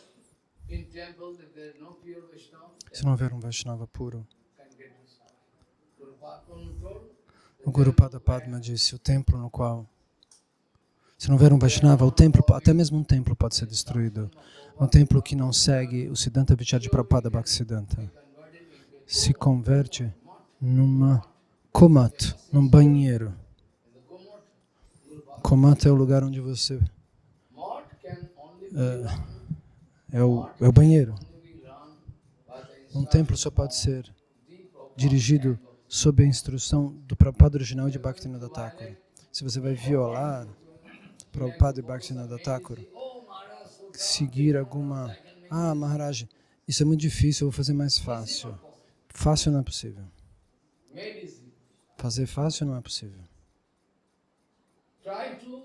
in temple, if there is no pure Vaishnava, Se não houver um Vaishnava puro, can get destroyed. Guru told, o Guru Pada Padma disse, o templo no qual, se não houver um Vaishnava, o templo, até mesmo um templo pode ser destruído. Um templo que não segue o Siddhanta Vichara Prabhupada Bhaktisiddhanta se converte numa komat, num banheiro. Komat é o lugar onde você Mott can only be é o banheiro. only be run by the Um templo só pode ser dirigido sob a instrução do Prabhupada original de Bhaktivinoda Thakur. Se você vai violar Prabhupada e Bhaktivinoda Thakur, seguir alguma... Ah, Maharaj, Isso é muito difícil, eu vou fazer mais fácil. Fácil não é possível. Made easy. Fazer fácil não é possível. Try to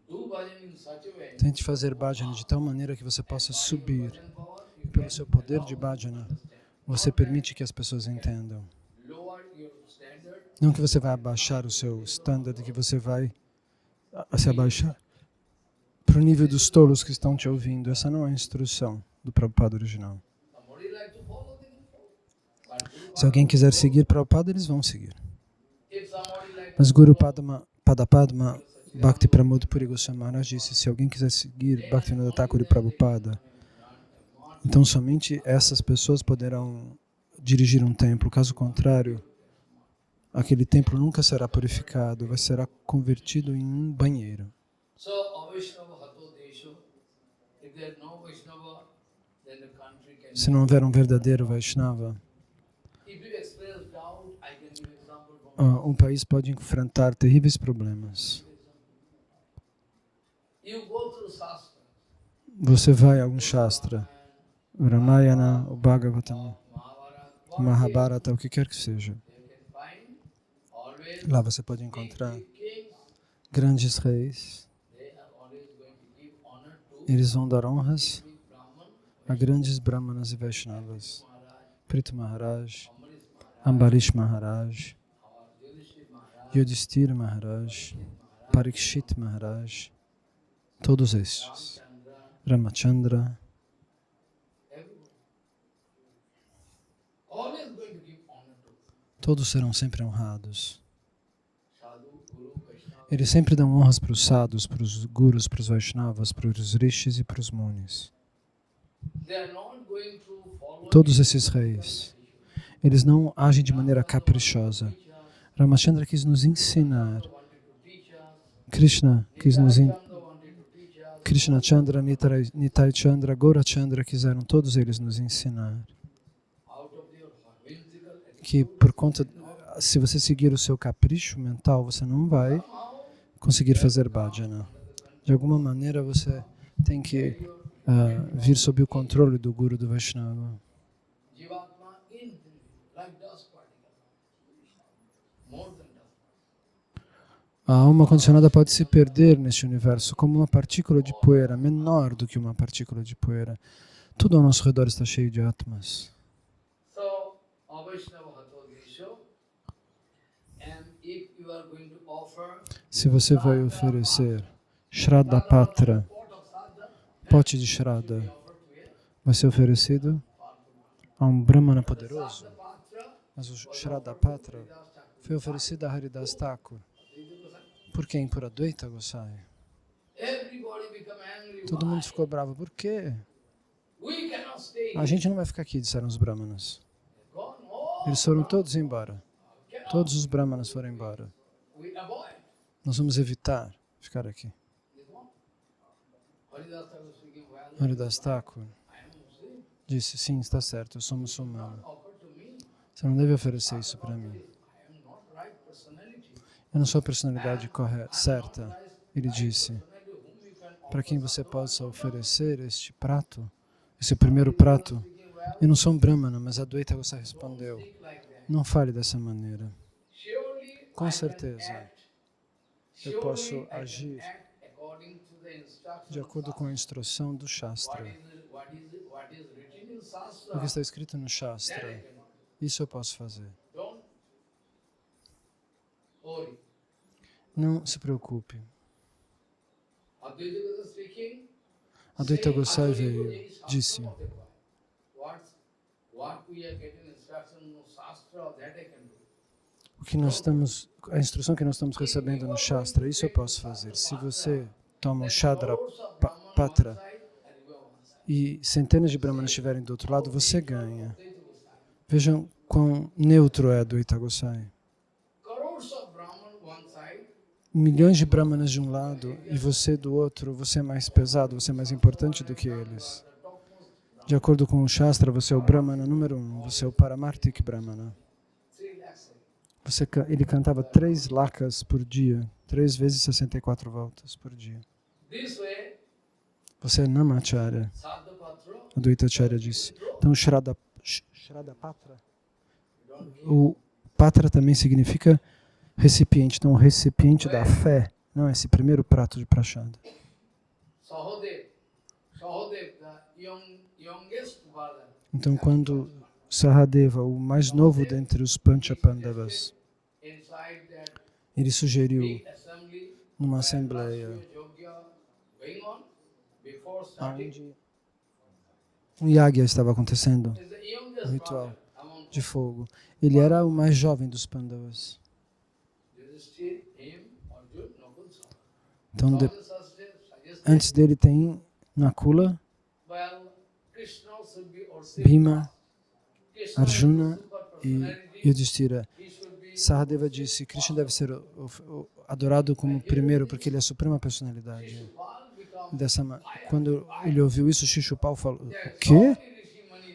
do bhajan in such a way. Tente fazer bhajana de tal maneira que você possa subir. Bhajan power, E pelo seu poder de bhajana, você permite que as pessoas entendam. lower your standard. Não que você vai abaixar o seu standard, que você vai se abaixar para o nível dos tolos que estão te ouvindo. Essa não é a instrução do Prabhupada original. Somebody like to follow, they can follow. But Se alguém quiser seguir Prabhupada, eles vão seguir. if somebody like Mas Guru Padapadma Bhakti Pramod Puri Goswami Maharaj disse, se alguém quiser seguir Bhaktivinoda Thakur e Prabhupada, então somente essas pessoas poderão dirigir um templo. Caso contrário, aquele templo nunca será purificado, vai ser convertido em um banheiro. so Avaishnava Hato Desho, if there is no Vaishnava, then the country can Se não houver um verdadeiro Vaishnava, if you express doubt, I can give example from um país pode enfrentar terríveis problemas. you go through Shastra, Você vai a um Shastra, o Ramayana, o Bhagavatam, Mahabharata, o Mahabharata, o que quer que seja. you can find always Lá você pode encontrar kings, grandes reis. they are always going to give honor to Eles vão dar honras big Brahman, a grandes Brahmanas e Vaishnavas. Maharaj, Prita Maharaj, Ambarish Maharaj, Ambarish Maharaj, our Yudhishthira Maharaj, Yudhishthira Maharaj, Parikshit Maharaj, todos estes. Ramchandra, Ramachandra, everyone. Always going to give honor to todos serão sempre honrados. Sadhu, Guru, Vaishnava. Eles sempre dão honras para os sadhus, para os gurus, para os Vaishnavas, para os rishis e para os munis. They are not going to follow Todos esses reis, eles não agem de maneira caprichosa. Ramachandra quis nos ensinar. wanted to teach us. Krishna quis nos ensinar. Chandra wanted to teach us. Krishna Chandra, Nitai Chandra, Gaura Chandra quiseram todos eles nos ensinar Out of your whimsical que por conta, se você seguir o seu capricho mental, você não vai conseguir fazer bhajana. De alguma maneira você tem que vir sob o controle do Guru do Vaishnava. Jivatma in like dust particle. More than dust. A alma condicionada pode se perder neste universo como uma partícula de poeira, menor do que uma partícula de poeira. Tudo ao nosso redor está cheio de atmas. So, Avaishnava Hato Desho, and if you are going to offer Se você vai oferecer Shraddha Patra, pot of sadhana, pote de Shraddha, offer to a vai ser oferecido a um Brahmana poderoso. patra, Mas o Shraddha Patra foi oferecido a Haridas Thakur. Por quem? Por Advaita Gosai. everybody become angry. Todo mundo ficou bravo. Por quê? We cannot stay. A gente não vai ficar aqui, disseram os Brahmanas. Gone. Oh, Eles foram todos embora. Todos os Brahmanas foram embora. we avoid. Nós vamos evitar ficar aqui. This one. Haridas Thakur speaking, well, Haridas Thakur I am Muslim. disse, sim, está certo, eu sou muçulmano. Offer to me. Você não deve oferecer isso para mim. I am not right personality. Eu não sou a personalidade certa. Ele disse, Personality whom you can para quem você possa oferecer este prato, esse primeiro prato. Eu não sou um Brahmana, mas a Advaita Gosai respondeu, speak like that. não fale dessa maneira. Surely Com I certeza, can act. eu Surely posso I can agir act according to the instructions de acordo of com a instrução do Shastra. what is written in O Shastra. que está escrito no That I Shastra, can do. isso eu posso fazer. Don't worry. Não se preocupe. Advaita Gosai speaking. Advaita Gosai veio, Shastra disse, not required. What we are getting instruction in Shastra, that I can do. o que nós estamos, a instrução que nós estamos recebendo no Shastra, isso eu posso fazer. Se você toma o Shadra Crores of Brahman on one Patra side and you on one side. e centenas de Brahmanas estiverem do outro lado, você ganha. Vejam quão neutro é Advaita Gosai. Crores of Brahman one side, Milhões de Brahmanas de um lado e você do outro, você é mais pesado, você é mais importante do que eles. De acordo com o Shastra, você é o Brahmana número 1, você é o Paramartik Brahmana. 3 lakhs. Ele cantava 3 lakhas por dia, 3 vezes 64 voltas por dia. This way, Você é Namacharya. Sadhapatra, Advaitacharya disse. Então, Shraddha Patra, o Patra também significa recipiente. Então, o recipiente da fé, não esse primeiro prato de prashada. Então, quando Sahadeva, o mais novo dentre os Pancha Pandavas, ele sugeriu numa assembleia onde um yagya estava acontecendo, um ritual de fogo. Ele era o mais jovem dos Pandavas. Então, antes dele tem Nakula, Bhima, Arjuna e Yudhishthira. Sahadeva disse, Krishna deve ser adorado como primeiro, porque ele é a suprema personalidade. Quando ele ouviu isso, Shishupal falou, o quê?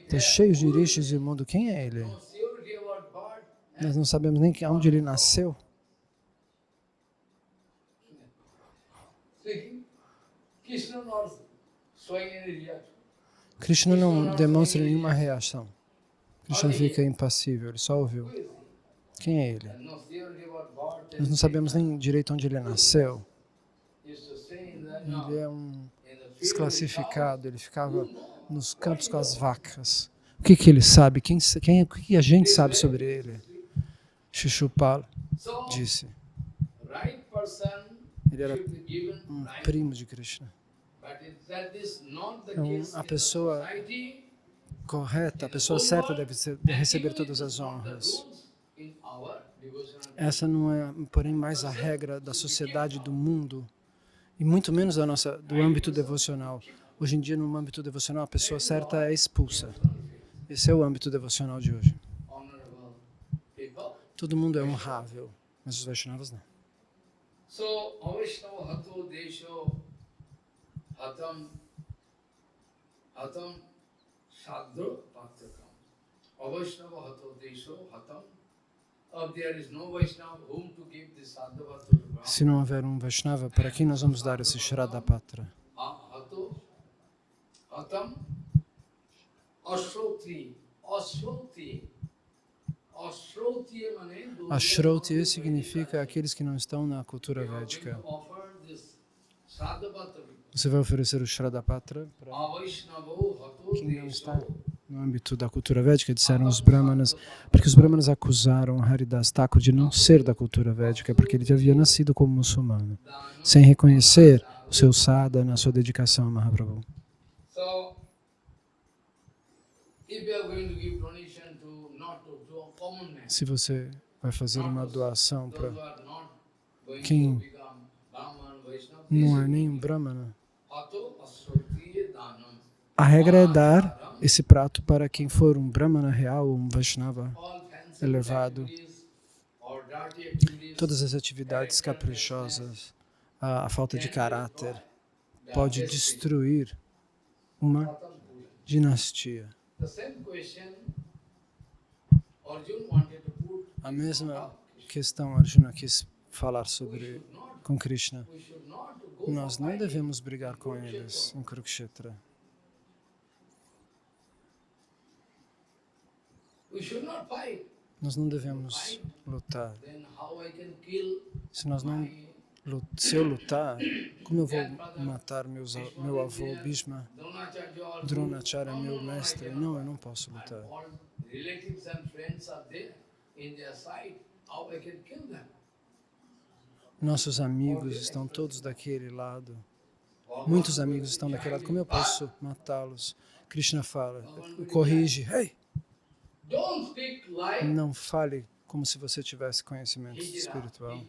Está cheio de rishis no mundo, quem é ele? Nós não sabemos nem onde ele nasceu. Krishna não demonstra nenhuma reação. Krishna fica impassível, ele só ouviu. Quem é ele? Nós não sabemos nem direito onde ele nasceu. Ele é um desclassificado, ele ficava nos campos com as vacas. O que ele sabe? O que a gente sabe sobre ele? Shishupal disse. Ele era um primo de Krishna. Então, a pessoa correta, a pessoa certa deve receber todas as honras. Essa não é, porém, mais a regra da sociedade, do mundo, e muito menos do âmbito devocional. Hoje em dia, no âmbito devocional, a pessoa certa é expulsa. Esse é o âmbito devocional de hoje. Todo mundo é honrável, mas os Vaishnavas não. Se não houver um Vaishnava, para quem nós vamos dar esse Shraddha Patra? Ashrotiya significa aqueles que não estão na cultura védica. Você vai oferecer o Shraddha Patra para quem não está no âmbito da cultura védica, disseram os Brahmanas, porque os Brahmanas acusaram Haridas Thakur de não ser da cultura védica, porque ele havia nascido como muçulmano, sem reconhecer o seu sadhana, a sua dedicação a Mahaprabhu. Se você vai fazer uma doação para quem não é nem um Brahmana, a regra é dar esse prato para quem for um Brahmana real, um Vaishnava elevado. Todas as atividades caprichosas, a falta de caráter, pode destruir uma dinastia. A mesma questão Arjuna quis falar com Krishna. Nós não devemos brigar com eles em Kurukshetra. Nós não devemos lutar. Se eu lutar, como eu vou matar meu avô Bhishma, Dronacharya, meu mestre? Não, eu não posso lutar. Nossos amigos estão todos daquele lado. Muitos amigos estão daquele lado. Como eu posso matá-los? Krishna fala, corrige. Hey! Não fale como se você tivesse conhecimento espiritual.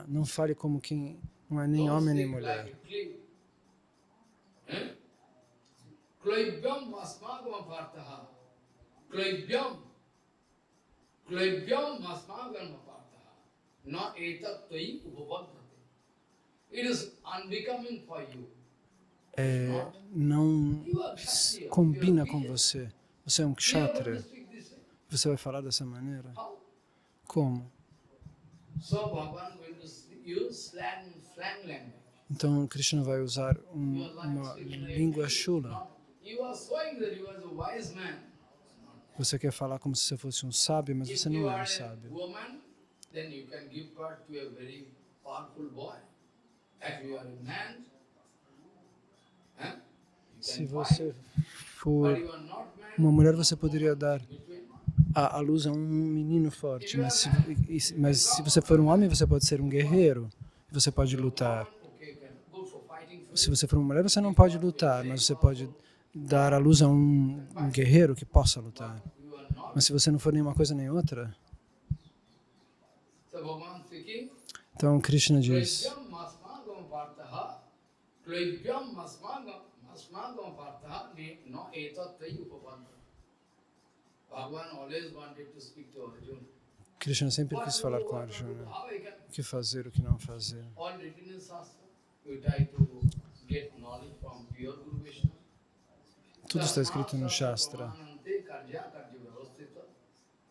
Não fale como quem não é nem homem nem mulher. Não combina com você. Você é um kshatriya. Você vai falar dessa maneira? Como? Então Krishna vai usar uma língua chula. You are showing that you are a wise man. Você quer falar como se você fosse um sábio, mas If você you não é are um a sábio. woman, then you can give birth to a very powerful boy. If you are a man, you Se can você fight. for But you are not man. uma mulher, você poderia dar Between. a luz a um menino forte. Mas se você for um homem, você pode ser um guerreiro. Você pode lutar. Okay, you can go for fighting. Se você for uma mulher, você não pode lutar, mas você pode dar a luz a um guerreiro que possa lutar. You are not. Mas se você não for nenhuma coisa nem outra, So Bhagavan speaking. então Krishna diz: Klaivyam masmagam partaha. Klaivyam masmagam partaha no etattai upapanta. Bhagavan always wanted to speak to Arjuna. Krishna sempre quis falar com Arjuna. How I can O que fazer, o que não fazer. all written in Shastra. We try to get knowledge from pure Guru Vishnu. Tudo está escrito no Shastra.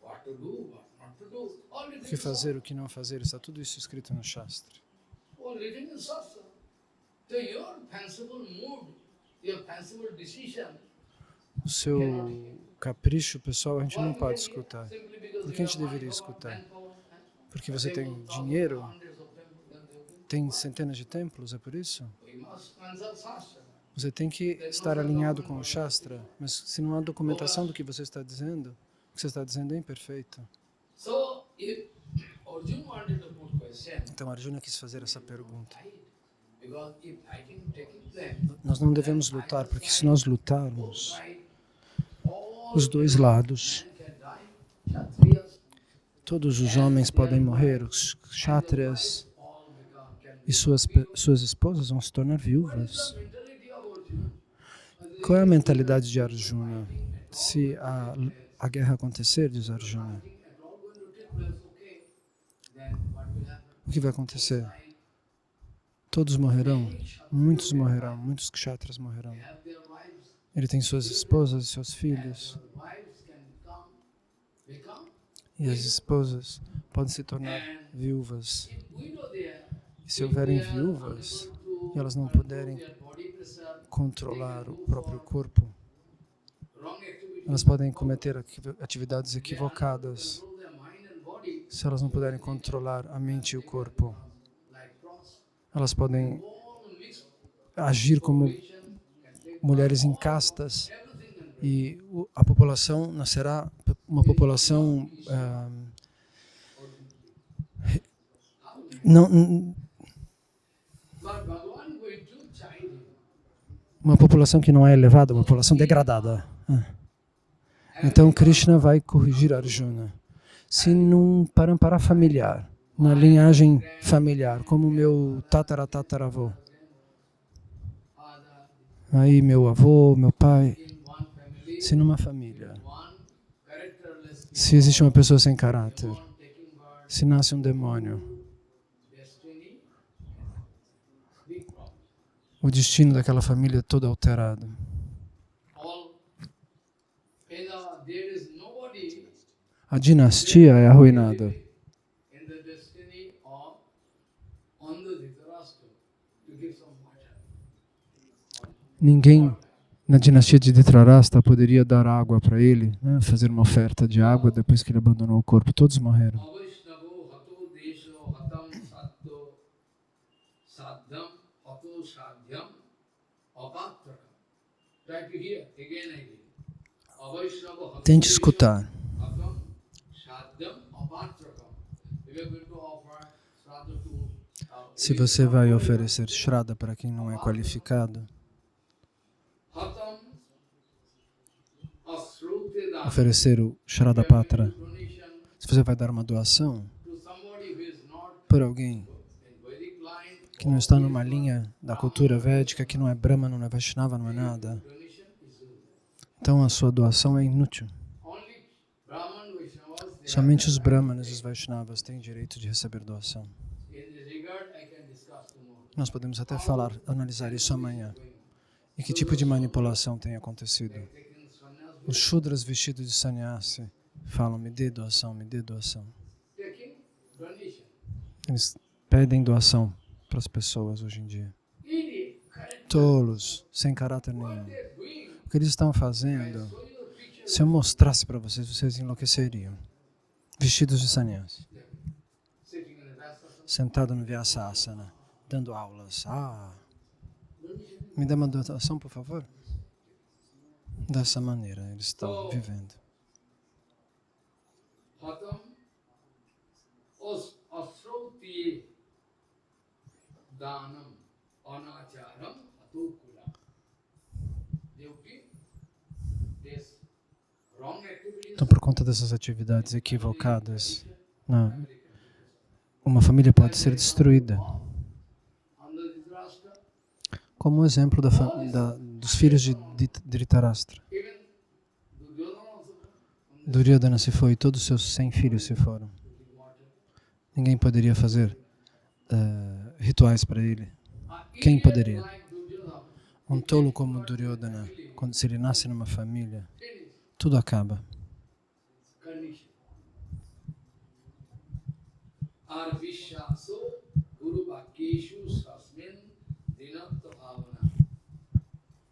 What to do, what not to do. All O written que in fazer, o que não fazer, está tudo isso escrito no Shastra. Shastra. All written in Shastra. So your fanciful mood, your fanciful decision, O seu capricho pessoal a gente não pode escutar. simply because Por que a gente deveria escutar? Porque você tem dinheiro, hundreds of them, then they will be. tem centenas de templos, é por isso? We must consult Shastra. Você tem que estar alinhado com o Shastra, mas se não há documentação do que você está dizendo, o que você está dizendo é imperfeito. So if Arjuna wanted to put question, Então Arjuna quis fazer essa pergunta. right? Because if fighting taking place, Nós não devemos lutar, porque se nós lutarmos, right, all os dois lados, men can die. Kshatriyas, todos os homens podem morrer, os kshatriyas all become can e suas esposas vão se tornar viúvas. the mentality of Arjuna. Qual é a mentalidade de Arjuna? Se a guerra acontecer, diz Arjuna, At all going to take place, okay? Then what will happen? o que vai acontecer? Todos morrerão, muitos kshatras morrerão. Have their wives. Ele tem suas esposas e seus filhos, The wives can become e as esposas podem se tornar viúvas. widow there. E se houverem viúvas e elas não puderem Their body pressure, controlar o próprio corpo, wrong activity, elas podem cometer atividades equivocadas. control their mind and body Se elas não puderem controlar a mente e o corpo, like cross. elas podem All mixed agir como can take mulheres em castas everything can e a população nascerá uma população But Bhagavan going to chide him. uma população que não é elevada, uma população degradada. Então Krishna vai corrigir Arjuna. Se num parampara familiar, na linhagem familiar, como meu tataravô, Father, aí meu avô, meu pai, in one family, se numa família, one characterless se existe uma pessoa sem caráter, one taking birth, se nasce um demônio, destiny, big problem. o destino daquela família é todo alterado. All, there is nobody A dinastia é arruinada. in the destiny of on the Dhritarashtra to give some water. Ninguém na dinastia de Dhritarashtra poderia dar água para ele, né, fazer uma oferta de água depois que ele abandonou o corpo. Todos morreram. Avaishnavo hato desho hatam satto saddham hato sadhyam apatrakam. Try to hear again and again. Avaishnavo hato Tente escutar. hatam sadhyam apatrakam. We are going to offer sadhu to Se você vai oferecer Shraddha para quem não é qualificado, hatam asrutedam oferecer o Shraddha Patra, donation se você vai dar uma doação to somebody who is not para alguém in Vedic line, que não está numa linha da cultura védica, que não é Brahma, não é Vaishnava, não é nada, donation is então a sua doação é inútil. only Brahman Vaishnavas. Somente os Brahmanas e os Vaishnavas têm direito de receber doação. In this regard, I can discuss tomorrow. Nós podemos até analisar isso amanhã. E que tipo de manipulação tem acontecido? Taking sannyas, Os Shudras vestidos de sannyasi falam, me dê doação, me dê doação. taking donation. Eles pedem doação para as pessoas hoje em dia. tolos, sem caráter nenhum. What they're doing, O que eles estão fazendo, show you a picture. se eu mostrasse para vocês, vocês enlouqueceriam. Vestidos de sannyasi, Sitting in a Vyasasana. sentado no Vyasasana, dando aulas. Me dá uma dotação, por favor? Dessa maneira eles estão vivendo. Hatam asrauti danam anacharam atukula. This wrong activities. Então, por conta dessas atividades equivocadas, uma família pode ser destruída. Under Dhritarashtra, Como o exemplo dos filhos de Dhritarashtra. even Duryodhana also Duryodhana se foi, todos os seus 100 filhos se foram. Ninguém poderia fazer rituais para ele. Quem poderia? like Duryodhana, Um tolo como Duryodhana, se ele nasce numa família, tudo acaba. condition. Arvishyaso Guru Bhakkeshu Sasmin Dinatta Bhavana.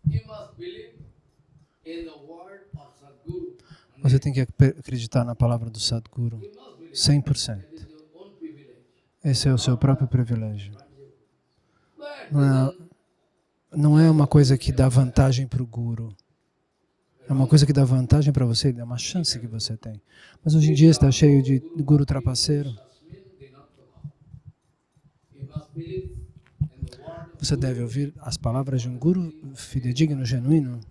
You must believe in the word of Sadguru. Você tem que acreditar na palavra do Sadguru, You must believe 100%. it is your own privilege. Esse é o seu próprio privilégio. But Não é uma coisa que dá vantagem para o Guru. É uma coisa que dá vantagem para você, é uma chance que você tem. Mas hoje em dia está cheio de Guru trapaceiro. Sasmin Dinatta Bhavana. You must believe in the word of Você deve ouvir as palavras de um Guru fidedigno, genuíno.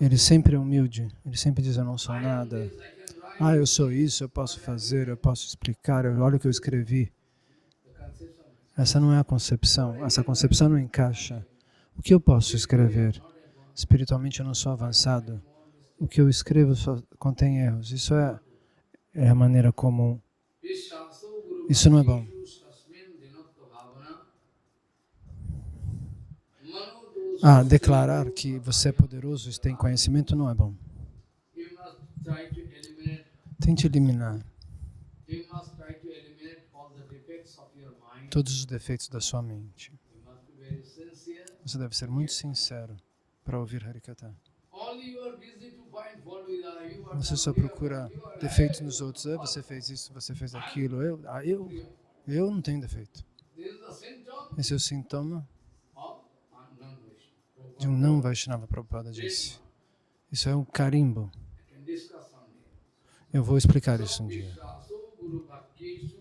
Ele sempre é humilde, ele sempre diz, eu não sou nada. I can write Eu sou isso, eu posso fazer, eu posso explicar, olha o que eu escrevi. the conception. Essa não é a concepção, essa concepção não encaixa. O que eu posso escrever? Espiritualmente eu não sou avançado. O que eu escrevo só contém erros. Isso é a maneira comum. Vishyaso Guru Isso não é bom. Bhakkeshu Sasmin Dinatta Bhavana. Manu dosa Declarar que você é poderoso e tem conhecimento não é bom. You must try to eliminate. Tente eliminar You must try to eliminate all the defects of your mind. todos os defeitos da sua mente. You must be very sincere. Você deve ser muito sincero para ouvir Harikatha. Only you are busy to find fault with others. You are Você só procura defeitos nos outros. Você fez isso, você fez aquilo. Eu não tenho defeito. This is the symptom Esse é o sintoma of non-Vaishnava. de um não Vaishnava, Prabhupada disse. Isso é um carimbo. I can discuss someday. Eu vou explicar isso um dia. Vishyaso Guru Bhakkeshu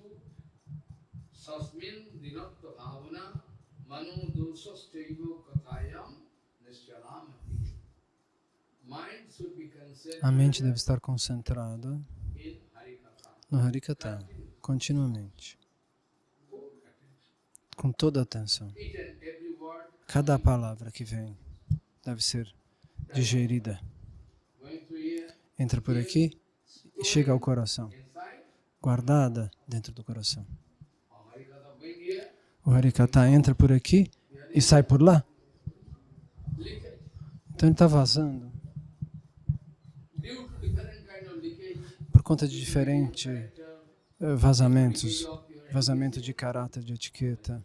Sasmin Dinatta Bhavana Manu dosastaiva kathayam nishchalamati. Mind should be A mente concentrated deve estar concentrada in Harikatha. no Harikatha, continuamente, com toda a atenção. Each and every word Cada palavra que vem deve ser digerida. going through here, Entra por aqui e chega ao coração, inside, guardada dentro do coração. or Harikatha going here, O Harikatha entra por aqui e sai por lá. leakage. Então ele está vazando Due to different kind of leakage, por conta de diferentes vazamentos, of your vazamento de caráter, de etiqueta.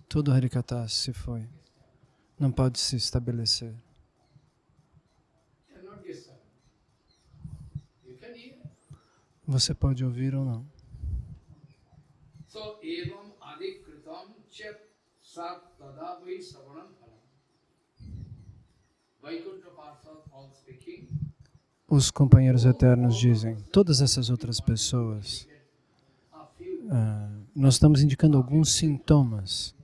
Todo o Harikatha se foi. Não pode se estabelecer. cannot get served. You can hear. Você pode ouvir ou não. So, evam adikritam chet sat tada vai savanam phalam. Vaikuntha Parsad all speaking. Os companheiros eternos dizem, todas essas outras pessoas, A few nós estamos indicando alguns sintomas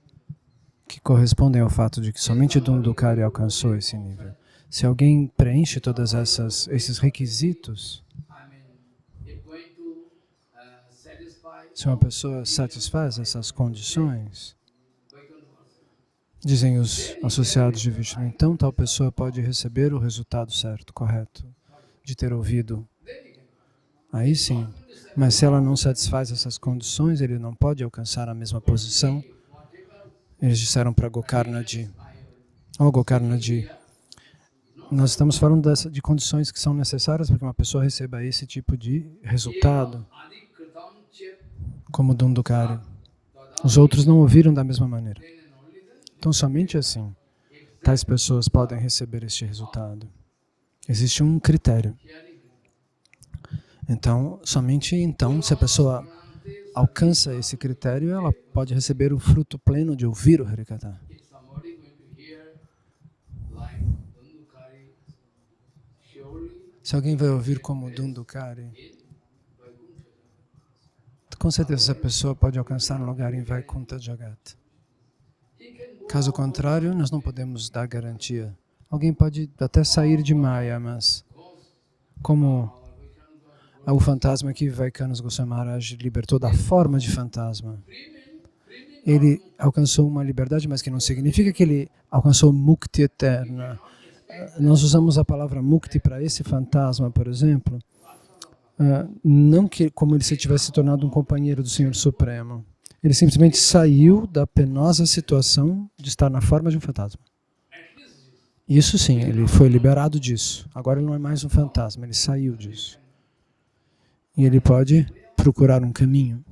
que correspondem ao fato de que somente Dhundukari alcançou esse nível. Se alguém preenche todas esses requisitos, if going to satisfy se uma pessoa satisfaz essas condições, Vaikuntha Parsad, dizem os associados de Vishnu, então tal pessoa pode receber o resultado certo, correto, de ter ouvido. then he can. Aí sim, mas se ela não satisfaz essas condições, ele não pode alcançar a mesma posição. Eles disseram para Gokarnaji, Gokarnaji, nós estamos falando de condições que são necessárias para que uma pessoa receba esse tipo de resultado, Adikritam chet como Dhundukari. tada Os outros não ouviram da mesma maneira. then and only then Então, somente assim, tais pessoas podem receber este resultado. Existe um critério. Então, somente então, se a pessoa alcança esse critério, ela pode receber o fruto pleno de ouvir o Harikatha. Se alguém vai ouvir como Dundukari, com certeza essa pessoa pode alcançar um lugar em Vaikuntha Jagat. Caso contrário, nós não podemos dar garantia. Alguém pode até sair de Maya, mas como o fantasma que Vaikanas Goswami Maharaj libertou da forma de fantasma, ele alcançou uma liberdade, mas que não significa que ele alcançou mukti eterna. Nós usamos a palavra mukti para esse fantasma, por exemplo, não que como ele se tivesse se tornado um companheiro do Senhor Supremo. Ele simplesmente saiu da penosa situação de estar na forma de um fantasma. Isso sim, ele foi liberado disso. Agora ele não é mais um fantasma, ele saiu disso. E ele pode procurar um caminho.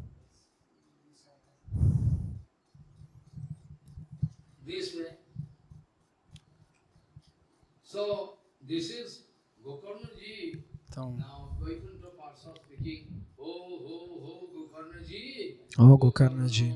Então, oh Gokarnaji,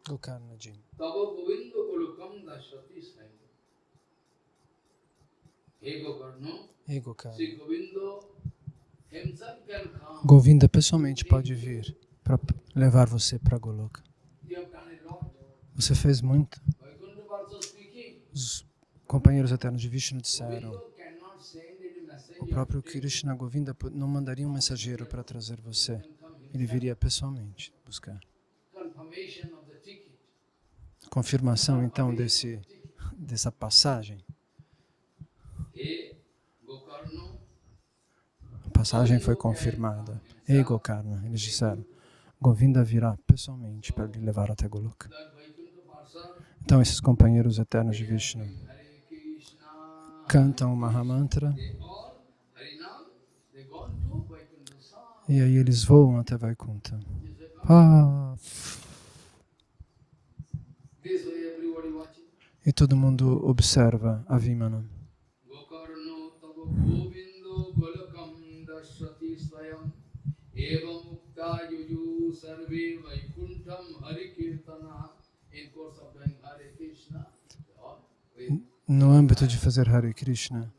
Gokarnaji, Hey Gokarna, Govinda pessoalmente pode vir para levar você para Goloka. Você fez muito. Os companheiros eternos de Vishnu disseram, o próprio Krishna Govinda não mandaria um mensageiro para trazer você. Ele viria pessoalmente buscar. Confirmação então dessa passagem. A passagem foi confirmada. Ei Gokarna, eles disseram, Govinda virá pessoalmente para lhe levar até Goloka. Então esses companheiros eternos de Vishnu cantam o Mahamantra e aí eles voam até Vaikuntha. E todo mundo observa a Vimana. No âmbito de fazer Hare Krishna,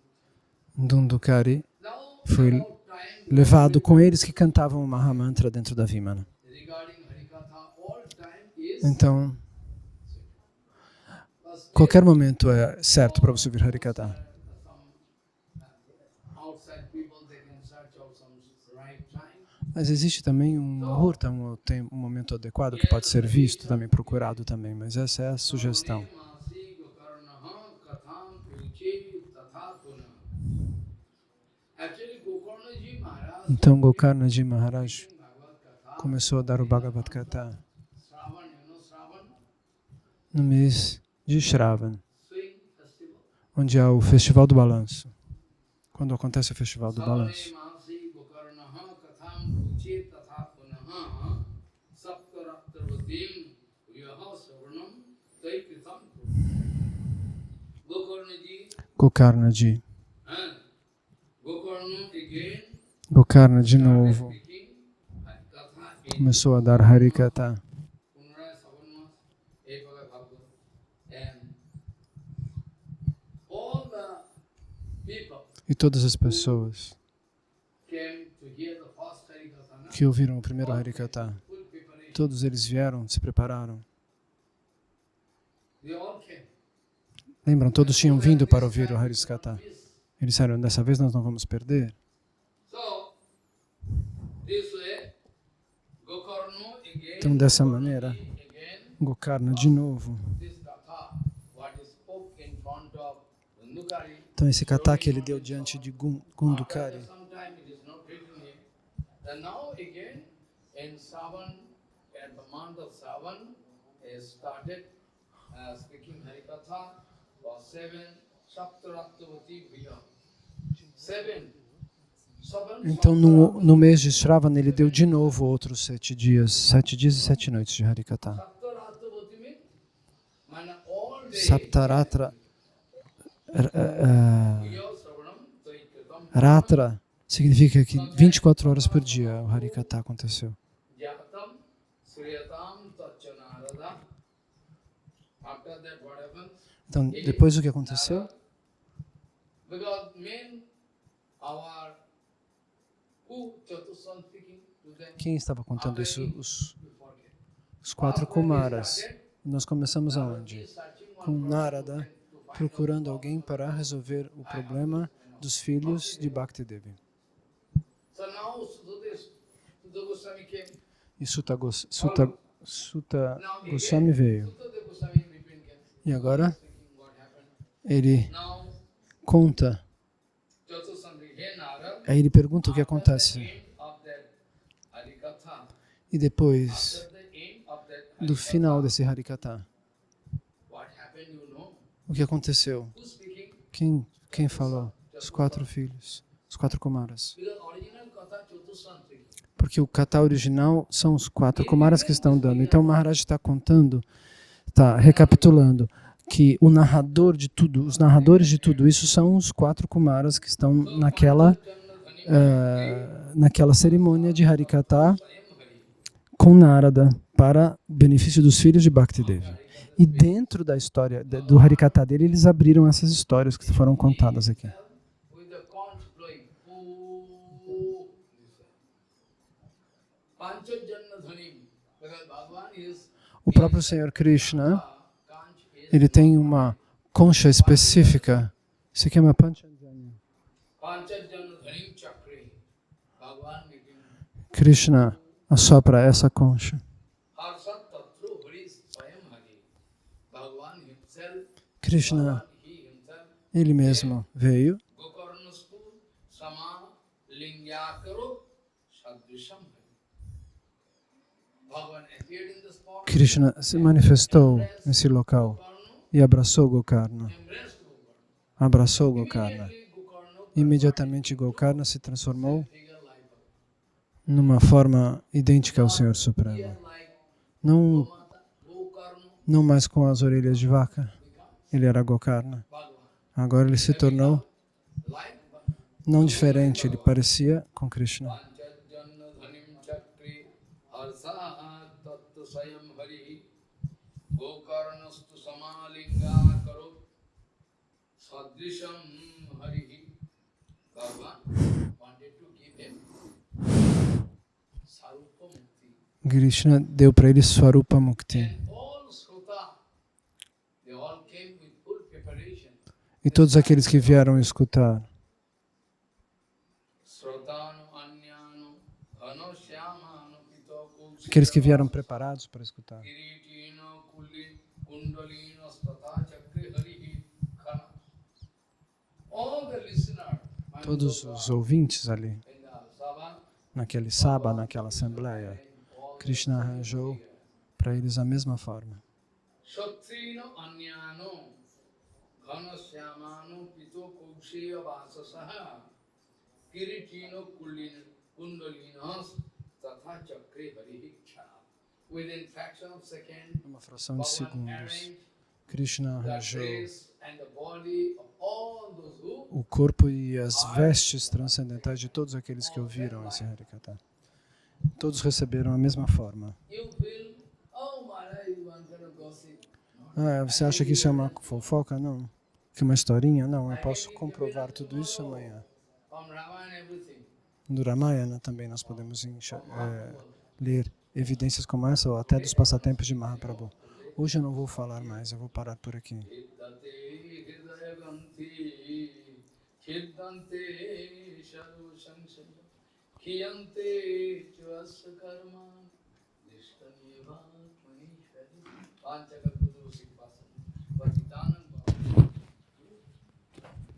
Dundukari foi levado com eles que cantavam o Mahamantra dentro da Vimana. Então, qualquer momento é certo para você ouvir Harikatha. Mas existe também um muhurta, um momento adequado que pode ser visto, também procurado também, mas essa é a sugestão. Então Gokarnaji Maharaj começou a dar o Bhagavad Gita no mês de Shravan, onde há o Festival do Balanço. Quando acontece o Festival do Balanço. Gokarnaji. Gokarna de novo começou a dar Harikatha. E todas as pessoas que ouviram o primeiro Harikatha, todos eles vieram, se prepararam. Lembram, todos tinham vindo para ouvir o Harikatha. Eles disseram, dessa vez nós não vamos perder. Então, dessa maneira, Gokarna de novo. Então, esse kata que ele deu diante de Gundukari, for 7 Saptaratavati Bhiya. 7 Então, no mês de Shravana, ele deu de novo outros 7 dias e 7 noites de Harikatha. Saptaratavati means all day. Saptaratra, Ratra significa que 24 horas por dia o Harikatha aconteceu. Jatam Sriyatam Tachanarada. After that, what happens? Então, depois o que aconteceu? Because our who Chatussan speaking to them. Quem estava contando isso? Os 4 Kumaras. Nós começamos aonde? Com Narada procurando alguém para resolver o problema dos filhos de Bhaktidevi. So now Sutta Goswami came. E Sutta Goswami veio. Sutta Goswami in between came. E agora Thinking what happened. ele Now conta, Chatussan he Narada. aí ele pergunta o que acontece. End of that Harikatha. E depois After the end of that do final desse Harikatha, what happened, you know? o que aconteceu? Who's speaking? Quem falou? Os 4 filhos, os 4 Kumaras. Because original Katha Chatussan speaking. Porque o kata original são os 4 Kumaras que estão dando. Então o Maharaj está contando, está recapitulando, que o narrador de tudo, os narradores de tudo isso são os 4 Kumaras que estão naquela cerimônia de Harikatha com Narada para o benefício dos filhos de Bhaktidevi. E dentro da história do Harikatha dele, eles abriram essas histórias que foram contadas aqui. With the conch blowing. Panchajanna Dhanim. Because Bhagavan is O próprio Senhor Krishna, conch is ele tem uma concha específica, se chama Panchajanya. Panchajanna Dhanim Chakri. Bhagavan making Krishna assopra essa concha. Harsat Tatru Haris Swayam Hari. Bhagavan himself, Krishna, he himself, ele mesmo veio, Gokarnastu Sama Lingyakaro Sadrisham Hari. Bhagavan appeared in the spot, Krishna se manifestou nesse local e abraçou Gokarna. embraced Gokarna. Abraçou Gokarna. Gokarna Imediatamente Gokarna se transformou figure like numa forma idêntica ao Senhor Supremo. like Não, Mata, Gokarna, não mais com as orelhas de vaca. Ele era Gokarna. Bhagavan. Agora ele se tornou Like não diferente, ele parecia com Krishna. Panchajanna Dhanim Chakri Harsat Tattu Swayam Hari. Gokarnastu Sama Lingyakaro Sadrisham Hari. Bhagavan wanted to give him Sarupa Mukti. Krishna deu para ele Swarupa Mukti. And all Sruta, they all came with full preparation. E todos aqueles que vieram escutar, Srotanu Anyanu Ghano Shyamanu Pito Kulsi aqueles que vieram preparados para escutar, Kiritino Kulli Kundalino Stata Chakri Harihi Khana. All the listeners, todos os ouvintes ali, in the Sabha, naquele Sabha, naquela assembleia, Krishna arranjou para eles a mesma forma. Shatrino Anyano Ghano Shyamanu Pito Kulsi Vasasaha Kiritino Kundalino Stata Chakri Harihi Khana. Within fraction of second, Uma fração de Bhagavan segundos, arranged Krishna the arranjou face and the body of all those who o corpo e as vestes transcendentais de todos aqueles que ouviram esse Harikatha. Todos receberam a mesma forma. you feel, oh Maharaj, you want to gossip. Você acha que isso é uma fofoca? Não. Que é uma historinha? Não. Eu posso comprovar tudo isso amanhã. From Ramayana, everything. No Ramayana também nós podemos ler evidências como essa ou até dos passatempos de Mahaprabhu. Hoje eu não vou falar mais, eu vou parar por aqui. Hiddate hridayaganti, chiddante sharu sansaya, kiyante chvasa karma, nishtanyeva manishvari, panchakar